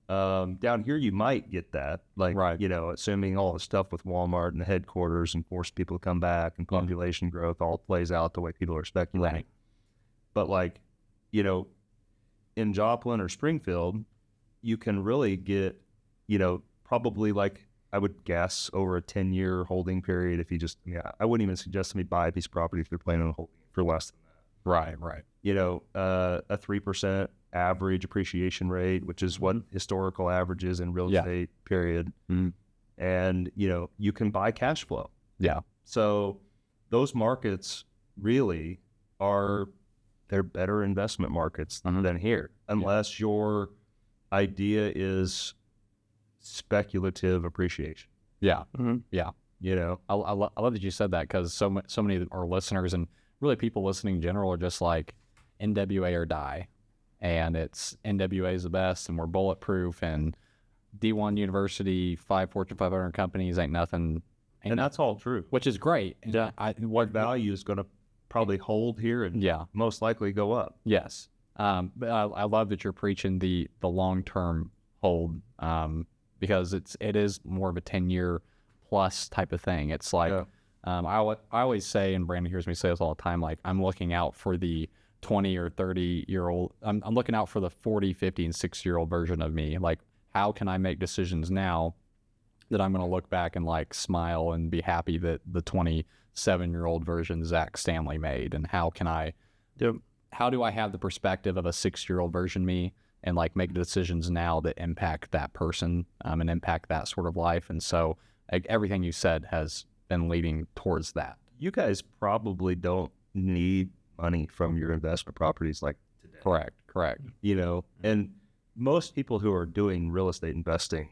S2: Down here, you might get that, like, you know, assuming all the stuff with Walmart and the headquarters and force people to come back and population growth all plays out the way people are speculating.
S1: Right.
S2: But like, you know, in Joplin or Springfield, you can really get, you know, probably like, I would guess over a 10-year holding period. If you just, I wouldn't even suggest somebody buy a piece of property if they're planning on holding it for less than that.
S1: Right.
S2: You know, a 3% average appreciation rate, which is what historical averages in real estate, period. And, you know, you can buy cash flow.
S1: Yeah.
S2: So those markets really they're better investment markets than here, unless your idea is speculative appreciation.
S1: Yeah. Yeah.
S2: You know,
S1: I love that you said that because so many of our listeners and really people listening in general are just like NWA or die. And it's NWA is the best and we're bulletproof and D1 University, 5 Fortune 500 companies ain't nothing.
S2: and that's all true.
S1: Which is great.
S3: Yeah.
S2: What value is going to probably hold here and most likely go up.
S1: Yes. But I love that you're preaching the long-term hold because it is more of a 10-year plus type of thing. It's like I always say, and Brandon hears me say this all the time, like I'm looking out for the 20 or 30-year-old. I'm looking out for the 40, 50, and 60-year-old version of me. Like, how can I make decisions now that I'm going to look back and like smile and be happy that the 27-year-old version Zach Stanley made? And how can how do I have the perspective of a 6-year-old version me and like make decisions now that impact that person and impact that sort of life? And so like, everything you said has been leading towards that.
S2: You guys probably don't need money from your investment properties like today.
S1: Correct.
S2: You know, and most people who are doing real estate investing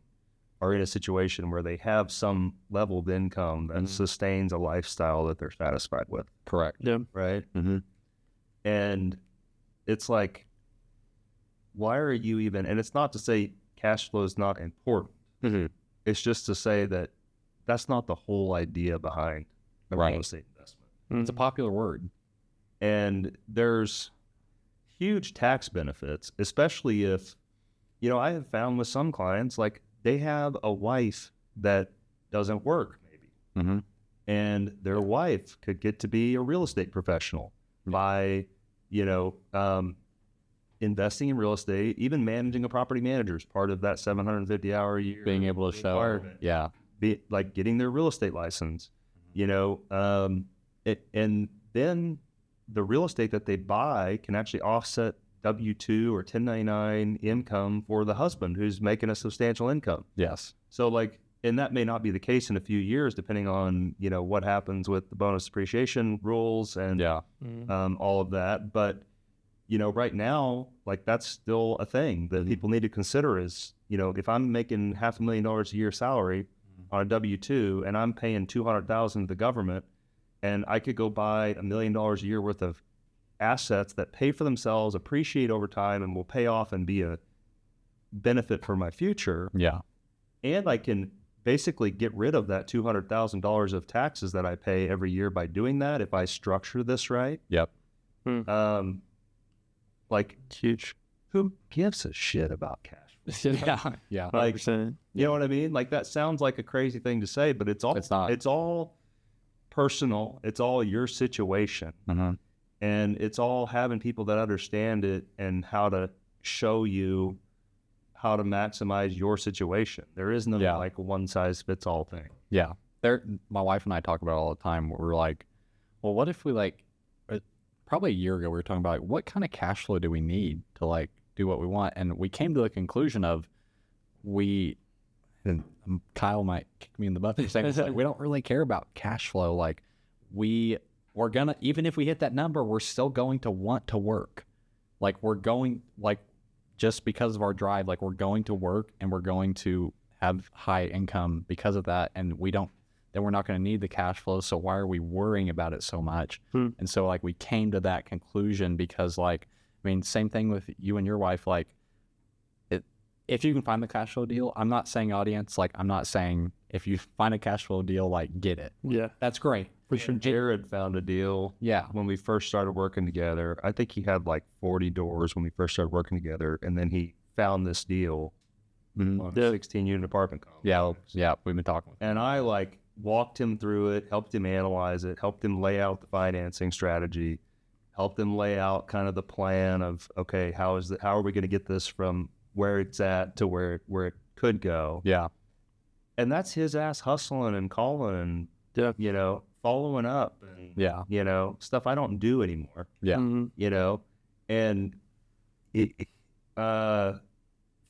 S2: are in a situation where they have some level of income that sustains a lifestyle that they're satisfied with.
S1: Correct.
S3: Yeah.
S2: Right? And it's like, why are you even, and it's not to say cash flow is not important. It's just to say that that's not the whole idea behind a real estate investment.
S1: It's a popular word.
S2: And there's huge tax benefits, especially if, you know, I have found with some clients, like they have a wife that doesn't work maybe. And their wife could get to be a real estate professional by, you know, investing in real estate, even managing a property manager is part of that 750 hour a year.
S1: Being able to show,
S2: like getting their real estate license, you know, and then the real estate that they buy can actually offset W-2 or 1099 income for the husband who's making a substantial income.
S1: Yes.
S2: So like, and that may not be the case in a few years, depending on, you know, what happens with the bonus depreciation rules and all of that. But, right now, like that's still a thing that people need to consider is, if I'm making $500,000 a year salary on a W-2 and I'm paying $200,000 to the government, and I could go buy $1 million a year worth of assets that pay for themselves, appreciate over time, and will pay off and be a benefit for my future.
S1: Yeah.
S2: And I can basically get rid of that $200,000 of taxes that I pay every year by doing that if I structure this right.
S1: Yep.
S2: Like,
S3: Huge.
S2: who gives a shit about cash?
S1: Yeah. Yeah.
S2: Like,
S3: 100%.
S2: you know what I mean? Like, that sounds like a crazy thing to say, but it's
S1: not.
S2: It's all personal. It's all your situation.
S1: Mm-hmm.
S2: And it's all having people that understand it and how to show you how to maximize your situation. There is no like one size fits all thing.
S1: Yeah. My wife and I talk about it all the time. We're like, well, what if we probably a year ago, we were talking about what kind of cash flow do we need to like do what we want? And we came to the conclusion of and Kyle might kick me in the butt for saying this, like, we don't really care about cash flow. Like we're gonna, even if we hit that number, we're still going to want to work. Like we're going, like, just because of our drive, like we're going to work and we're going to have high income because of that. And then we're not going to need the cash flow. So why are we worrying about it so much? And so like we came to that conclusion because like, I mean, same thing with you and your wife, like if you can find the cash flow deal, I'm not saying audience, like I'm not saying if you find a cash flow deal, like get it.
S3: Yeah.
S1: That's great.
S2: For sure. Jared found a deal.
S1: Yeah.
S2: When we first started working together, I think he had like 40 doors when we first started working together. And then he found this deal on a 16 unit apartment complex.
S1: Yeah. Yeah. We've been talking with him.
S2: And I like walked him through it, helped him analyze it, helped him lay out the financing strategy, helped him lay out kind of the plan of, okay, how are we going to get this from where it's at to where it could go.
S1: Yeah.
S2: And that's his ass hustling and calling and, following up and, stuff I don't do anymore.
S1: Yeah.
S2: And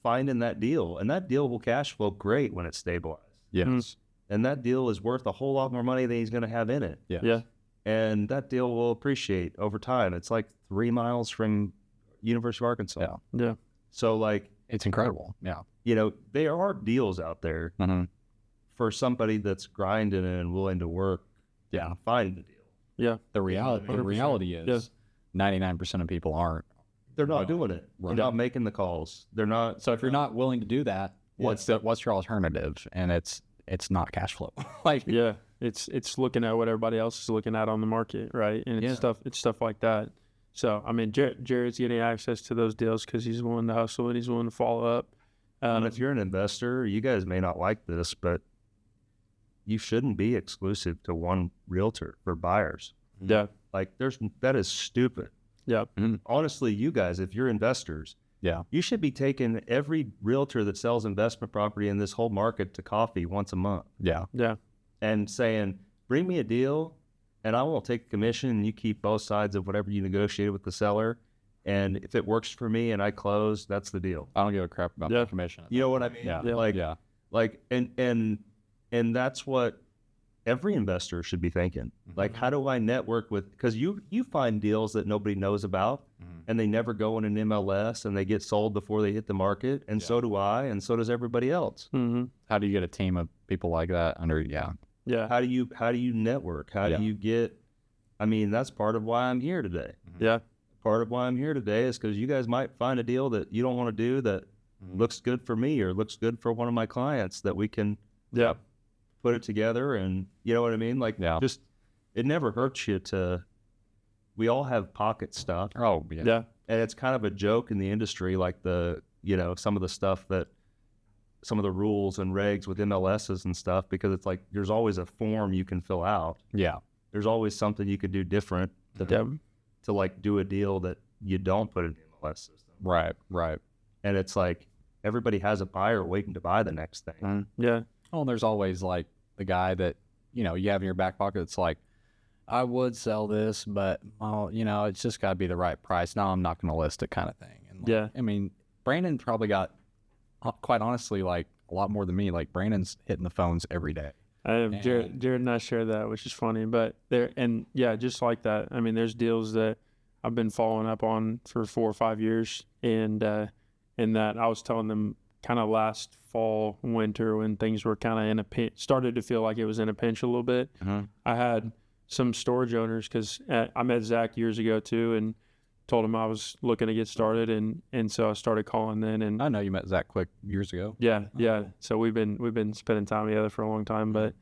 S2: finding that deal, and that deal will cash flow great when it's stabilized.
S1: Yes.
S2: And that deal is worth a whole lot more money than he's going to have in it.
S1: Yes.
S3: Yeah.
S2: And that deal will appreciate over time. It's like 3 miles from University of Arkansas.
S1: Yeah.
S3: Yeah.
S2: So like,
S1: it's incredible. Yeah.
S2: There are deals out there for somebody that's grinding and willing to work.
S1: Yeah.
S2: And find the deal.
S3: Yeah.
S1: The reality is 99% of people aren't.
S2: They're not doing it. They're not making the calls. They're not.
S1: So if you're not willing to do that, what's your alternative? And it's not cash flow. Like,
S3: yeah, it's looking at what everybody else is looking at on the market, right? And it's stuff like that. So I mean, Jared's getting access to those deals because he's willing to hustle and he's willing to follow up.
S2: And if you're an investor, you guys may not like this, but you shouldn't be exclusive to one realtor for buyers.
S3: Yeah,
S2: like that is stupid.
S3: Yeah.
S2: Honestly, you guys, if you're investors, you should be taking every realtor that sells investment property in this whole market to coffee once a month.
S1: Yeah.
S3: Yeah.
S2: And saying, bring me a deal and I won't take a commission and you keep both sides of whatever you negotiated with the seller. And if it works for me and I close, that's the deal.
S1: I don't give a crap about the commission.
S2: You know what I mean?
S1: Yeah.
S2: And that's what every investor should be thinking. Like, how do I network with, because you find deals that nobody knows about and they never go in an MLS and they get sold before they hit the market. And so do I, and so does everybody else.
S1: How do you get a team of people like that under?
S3: Yeah.
S2: How do you network? How do you get, I mean, that's part of why I'm here today.
S3: Yeah.
S2: Part of why I'm here today is because you guys might find a deal that you don't want to do that looks good for me or looks good for one of my clients that we can put it together. And you know what I mean? Like, just, it never hurts you to, we all have pocket stuff.
S1: Oh, yeah.
S2: And it's kind of a joke in the industry, like some of the stuff that, some of the rules and regs with MLSs and stuff, because it's like, there's always a form you can fill out.
S1: Yeah.
S2: There's always something you could do different to like do a deal that you don't put in the MLS system.
S1: Right. Right.
S2: And it's like, everybody has a buyer waiting to buy the next thing.
S3: Yeah.
S1: Oh, and there's always like the guy that, you have in your back pocket. It's like, I would sell this, but it's just got to be the right price. No, I'm not going to list it, kind of thing. And I mean, Brandon probably got, quite honestly, like a lot more than me. Like Brandon's hitting the phones every day.
S3: Jared and I share that, which is funny, but just like that. I mean, there's deals that I've been following up on for 4 or 5 years, and that I was telling them kind of last fall, winter, when things were kind of in a pinch, started to feel like it was in a pinch a little bit. I had some storage owners, because I met Zach years ago too, and told him I was looking to get started, and so I started calling then. And
S1: I know you met Zach Quick years ago.
S3: Yeah. So we've been spending time together for a long time. But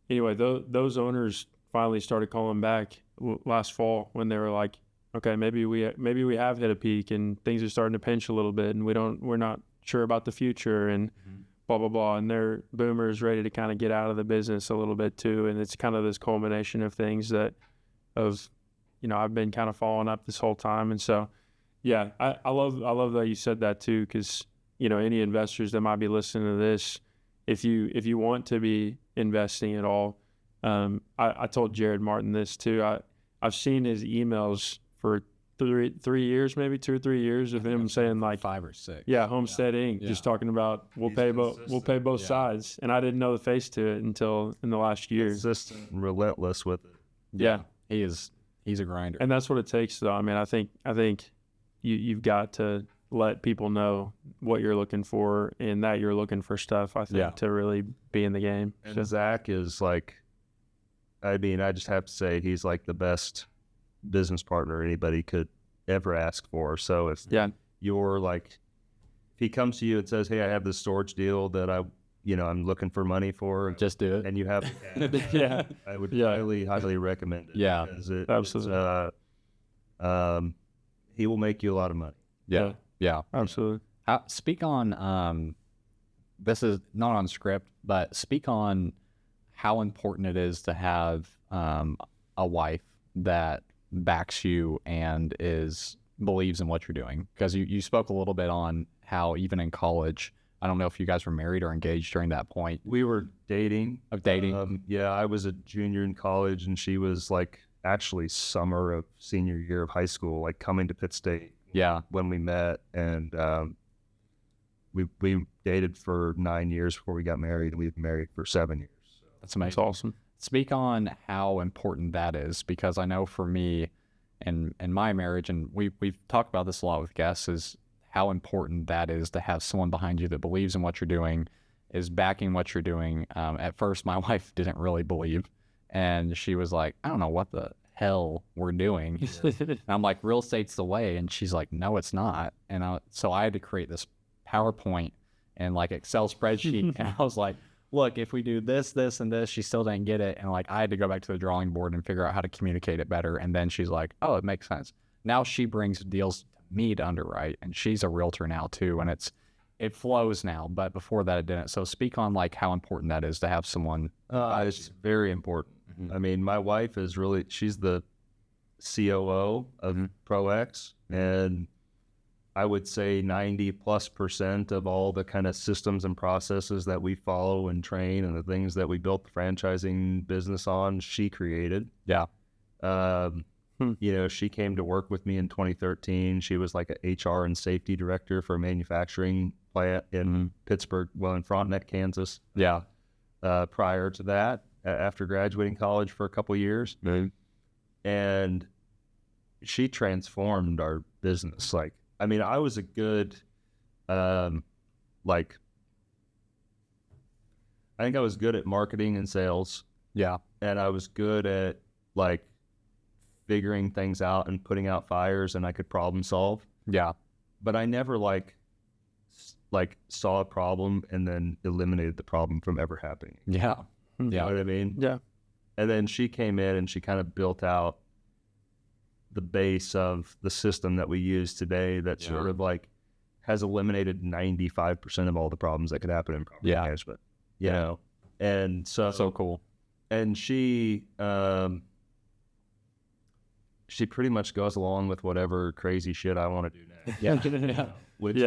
S3: anyway, those owners finally started calling back last fall, when they were like, okay, maybe we have hit a peak and things are starting to pinch a little bit, and we're not sure about the future, and blah blah blah. And they're boomers ready to kind of get out of the business a little bit too. And it's kind of this culmination of things I've been kind of following up this whole time. And so, yeah, I love that you said that too, because, any investors that might be listening to this, if you want to be investing at all, I told Jared Martin this too. I've seen his emails for 3 years, maybe 2 or 3 years, of him saying like
S1: 5 or 6.
S3: Yeah, Homestead Inc. Just talking about we'll pay both sides, and I didn't know the face to it until in the last year.
S2: Consistent, relentless with it.
S3: Yeah,
S1: he's a grinder,
S3: and that's what it takes, though. I mean, I think you've got to let people know what you're looking for and that you're looking for stuff. I think to really be in the game.
S2: And Zach is like, I just have to say he's like the best business partner anybody could ever ask for. So if you're like, if he comes to you and says, hey, I have this storage deal that I'm looking for money for,
S1: just do it,
S2: and you have I would highly recommend it.
S3: Absolutely.
S2: He will make you a lot of money.
S1: Yeah,
S3: absolutely.
S1: Speak on this is not on script, but speak on how important it is to have a wife that backs you and believes in what you're doing. Because you spoke a little bit on how even in college, I don't know if you guys were married or engaged during that point.
S2: We were dating. I was a junior in college, and she was like actually summer of senior year of high school, like coming to Pitt State.
S1: Yeah,
S2: when we met, and we dated for 9 years before we got married, and we've been married for 7 years. So.
S1: That's amazing.
S3: That's awesome.
S1: Speak on how important that is, because I know for me and my marriage, and we've talked about this a lot with guests, is how important that is to have someone behind you that believes in what you're doing, is backing what you're doing. At first, my wife didn't really believe, and she was like, I don't know what the hell we're doing. And I'm like, real estate's the way. And she's like, no, it's not. And so I had to create this PowerPoint and like Excel spreadsheet. And I was like, look, if we do this, this, and this, she still didn't get it. And like, I had to go back to the drawing board and figure out how to communicate it better. And then she's like, oh, it makes sense. Now she brings deals to me to underwrite, and she's a realtor now too. And it flows now, but before that it didn't. So speak on like how important that is to have someone.
S2: It's very important. Mm-hmm. I mean, my wife is she's the COO of Pro X, and I would say 90+% of all the kind of systems and processes that we follow and train, and the things that we built the franchising business on, she created.
S1: Yeah.
S2: She came to work with me in 2013. She was like an HR and safety director for a manufacturing plant in Pittsburgh, in Frontenac, Kansas.
S1: Yeah.
S2: Prior to that, after graduating college for a couple of years. And she transformed our business. Like, I mean, I was a good, I think I was good at marketing and sales.
S1: Yeah.
S2: And I was good at like figuring things out and putting out fires, and I could problem solve.
S1: Yeah.
S2: But I never like saw a problem and then eliminated the problem from ever happening.
S1: Yeah.
S2: You know what I mean?
S3: Yeah.
S2: And then she came in and she kind of built out the base of the system that we use today that sort of like has eliminated 95% of all the problems that could happen in property management, you know? And so
S1: cool.
S2: And she pretty much goes along with whatever crazy shit I want to do next. Which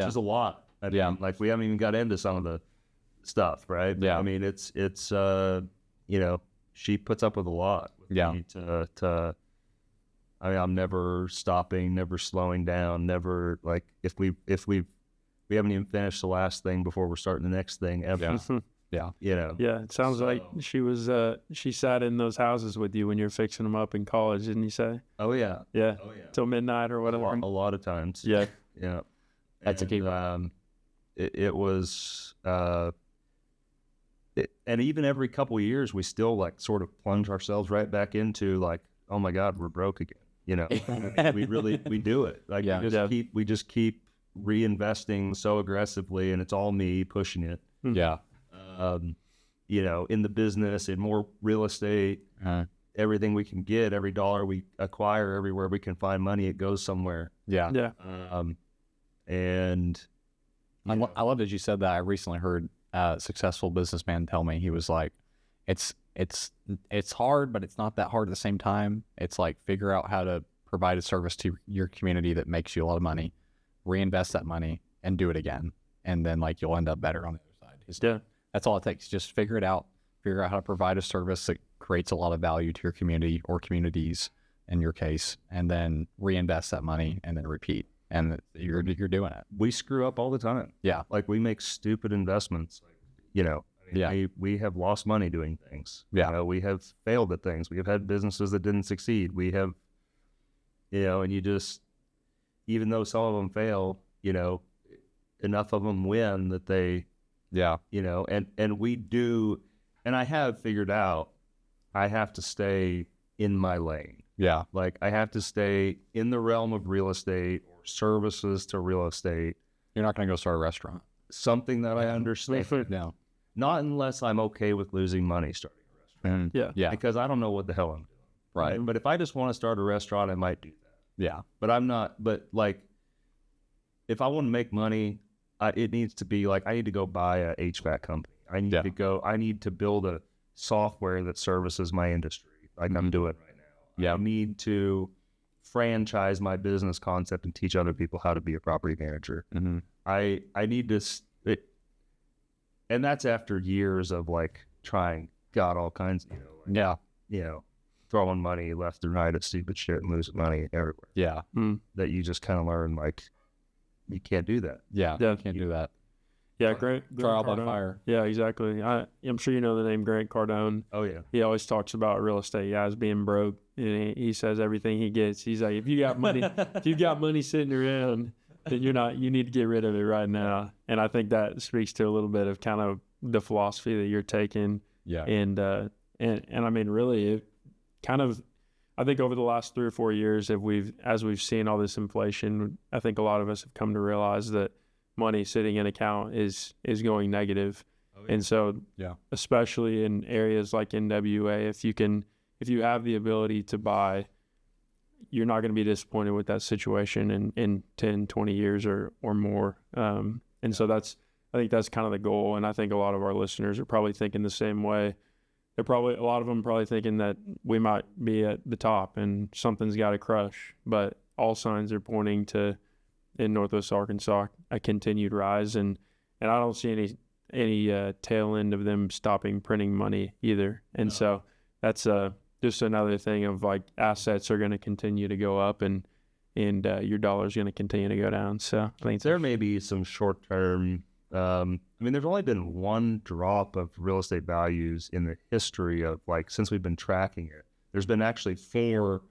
S2: is a lot. I mean, like we haven't even got into some of the stuff, right?
S1: Yeah.
S2: I mean, it's she puts up with a lot. With me I'm never stopping, never slowing down, never like if we haven't even finished the last thing before we're starting the next thing ever.
S1: Yeah.
S2: You know.
S3: Yeah, it sounds like she sat in those houses with you when you're fixing them up in college, didn't you say?
S2: Oh yeah.
S3: Yeah.
S2: Oh yeah.
S3: Till midnight or whatever.
S2: A lot of times.
S3: Yeah.
S2: Yeah.
S1: That's a key.
S2: It was, and even every couple of years, we still like sort of plunge ourselves right back into like, oh my God, we're broke again. You know, we do it. Like we just keep reinvesting so aggressively, and it's all me pushing it.
S1: Yeah.
S2: You know, in the business, in more real estate, everything we can get, every dollar we acquire, everywhere we can find money, it goes somewhere.
S1: Yeah.
S3: Yeah.
S2: And
S1: I love that you said that. I recently heard a successful businessman tell me, he was like, it's hard, but it's not that hard at the same time. It's like, figure out how to provide a service to your community that makes you a lot of money, reinvest that money and do it again. And then like, you'll end up better on the other side. That's all it takes. Just figure it out, figure out how to provide a service that creates a lot of value to your community or communities in your case, and then reinvest that money and then repeat. And you're doing it.
S2: We screw up all the time.
S1: Yeah.
S2: Like we make stupid investments, you know. We have lost money doing things.
S1: Yeah.
S2: You know, we have failed at things. We have had businesses that didn't succeed. We have, you know, and you just, even though some of them fail, you know, enough of them win that they, you know, and we do, and I have figured out I have to stay in my lane.
S1: Yeah.
S2: Like I have to stay in the realm of real estate or services to real estate.
S1: You're not going to go start a restaurant.
S2: Something that I understand.
S1: No.
S2: Not unless I'm okay with losing money starting a restaurant.
S3: Yeah.
S2: Because I don't know what the hell I'm doing.
S1: Right.
S2: But if I just want to start a restaurant, I might do that.
S1: Yeah.
S2: But I'm not, but like, if I want to make money, it needs to be like, I need to go buy a HVAC company. I need to build a software that services my industry like I'm doing right now.
S1: Yeah.
S2: I need to franchise my business concept and teach other people how to be a property manager.
S1: Mm-hmm.
S2: I need to, and that's after years of like trying all kinds, you know, like, you know, throwing money left and right at stupid shit and losing money everywhere.
S1: Yeah.
S2: That you just kind of learn like, you can't do that.
S1: Yeah. You can't do that.
S3: Yeah, Grant
S1: Trial by
S3: Cardone.
S1: fire.
S3: Yeah, exactly. I'm sure you know the name Grant Cardone.
S2: Oh yeah.
S3: He always talks about real estate guys being broke, and he says everything he gets. He's like, if you got money sitting around, then you need to get rid of it right now. And I think that speaks to a little bit of kind of the philosophy that you're taking.
S1: Yeah.
S3: And I mean, really, it kind of, I think over the last 3 or 4 years, as we've seen all this inflation, I think a lot of us have come to realize that money sitting in account is going negative. Oh, yeah. And so, especially in areas like NWA, if you have the ability to buy, you're not going to be disappointed with that situation in 10, 20 years or more. So I think that's kind of the goal. And I think a lot of our listeners are probably thinking the same way. A lot of them probably thinking that we might be at the top and something's got to crush, but all signs are pointing to, in Northwest Arkansas, a continued rise. And I don't see any tail end of them stopping printing money either. And so that's just another thing of like assets are going to continue to go up and your dollar's going to continue to go down. So I think
S2: there may be some short-term, I mean, there's only been one drop of real estate values in the history of like, since we've been tracking it. There's been actually 4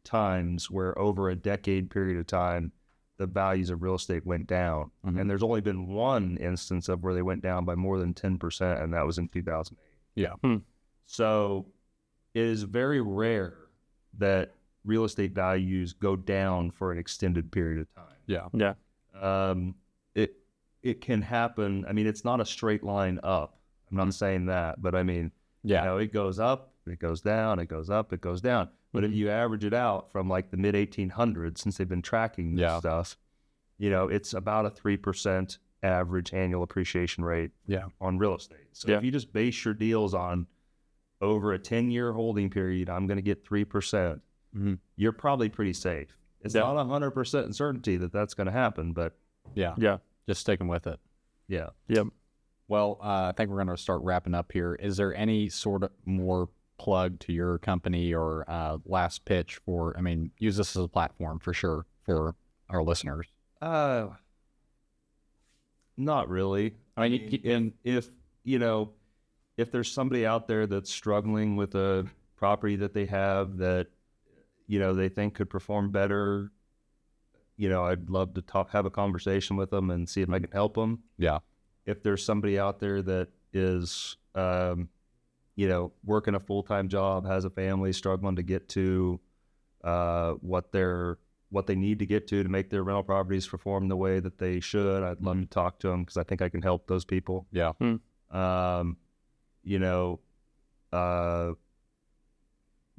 S2: times where over a decade period of time, the values of real estate went down. Mm-hmm. And there's only been one instance of where they went down by more than 10%, and that was in 2008.
S1: Yeah.
S2: So it is very rare that real estate values go down for an extended period of time.
S1: Yeah.
S3: Yeah.
S2: It can happen. I mean, it's not a straight line up. I'm not saying that, but I mean, you know, it goes up, it goes down, it goes up, it goes down. But if you average it out from like the mid 1800s, since they've been tracking this stuff, you know, it's about a 3% average annual appreciation rate on real estate. So if you just base your deals on over a 10-year holding period, I'm going to get 3%. You're probably pretty safe. It's not 100% certainty that that's going to happen, but
S1: just sticking with it.
S3: Yep.
S1: Well, I think we're going to start wrapping up here. Is there any sort of more plug to your company or last pitch for, I mean, use this as a platform for sure for our listeners?
S2: Not really.
S1: I mean,
S2: if if there's somebody out there that's struggling with a property that they have that, they think could perform better, I'd love to have a conversation with them and see if I can help them.
S1: Yeah.
S2: If there's somebody out there that is, working a full-time job, has a family, struggling to get to what they need to get to make their rental properties perform the way that they should, I'd love to talk to them because I think I can help those people.
S1: Yeah.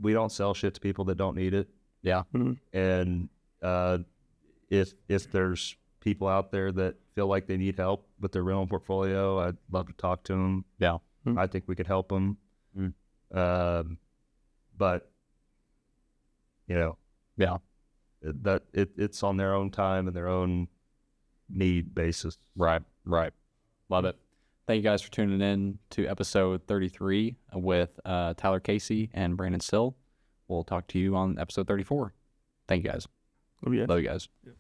S2: We don't sell shit to people that don't need it.
S1: Yeah.
S2: And if there's people out there that feel like they need help with their rental portfolio, I'd love to talk to them.
S1: Yeah.
S2: I think we could help them. But
S1: Yeah.
S2: that it's on their own time and their own need basis.
S1: Right. Love it. Thank you guys for tuning in to episode 33 with Tyler Casey and Brandon Still. We'll talk to you on episode 34. Thank you guys.
S3: Love you guys.
S1: Love you guys.
S3: Yeah.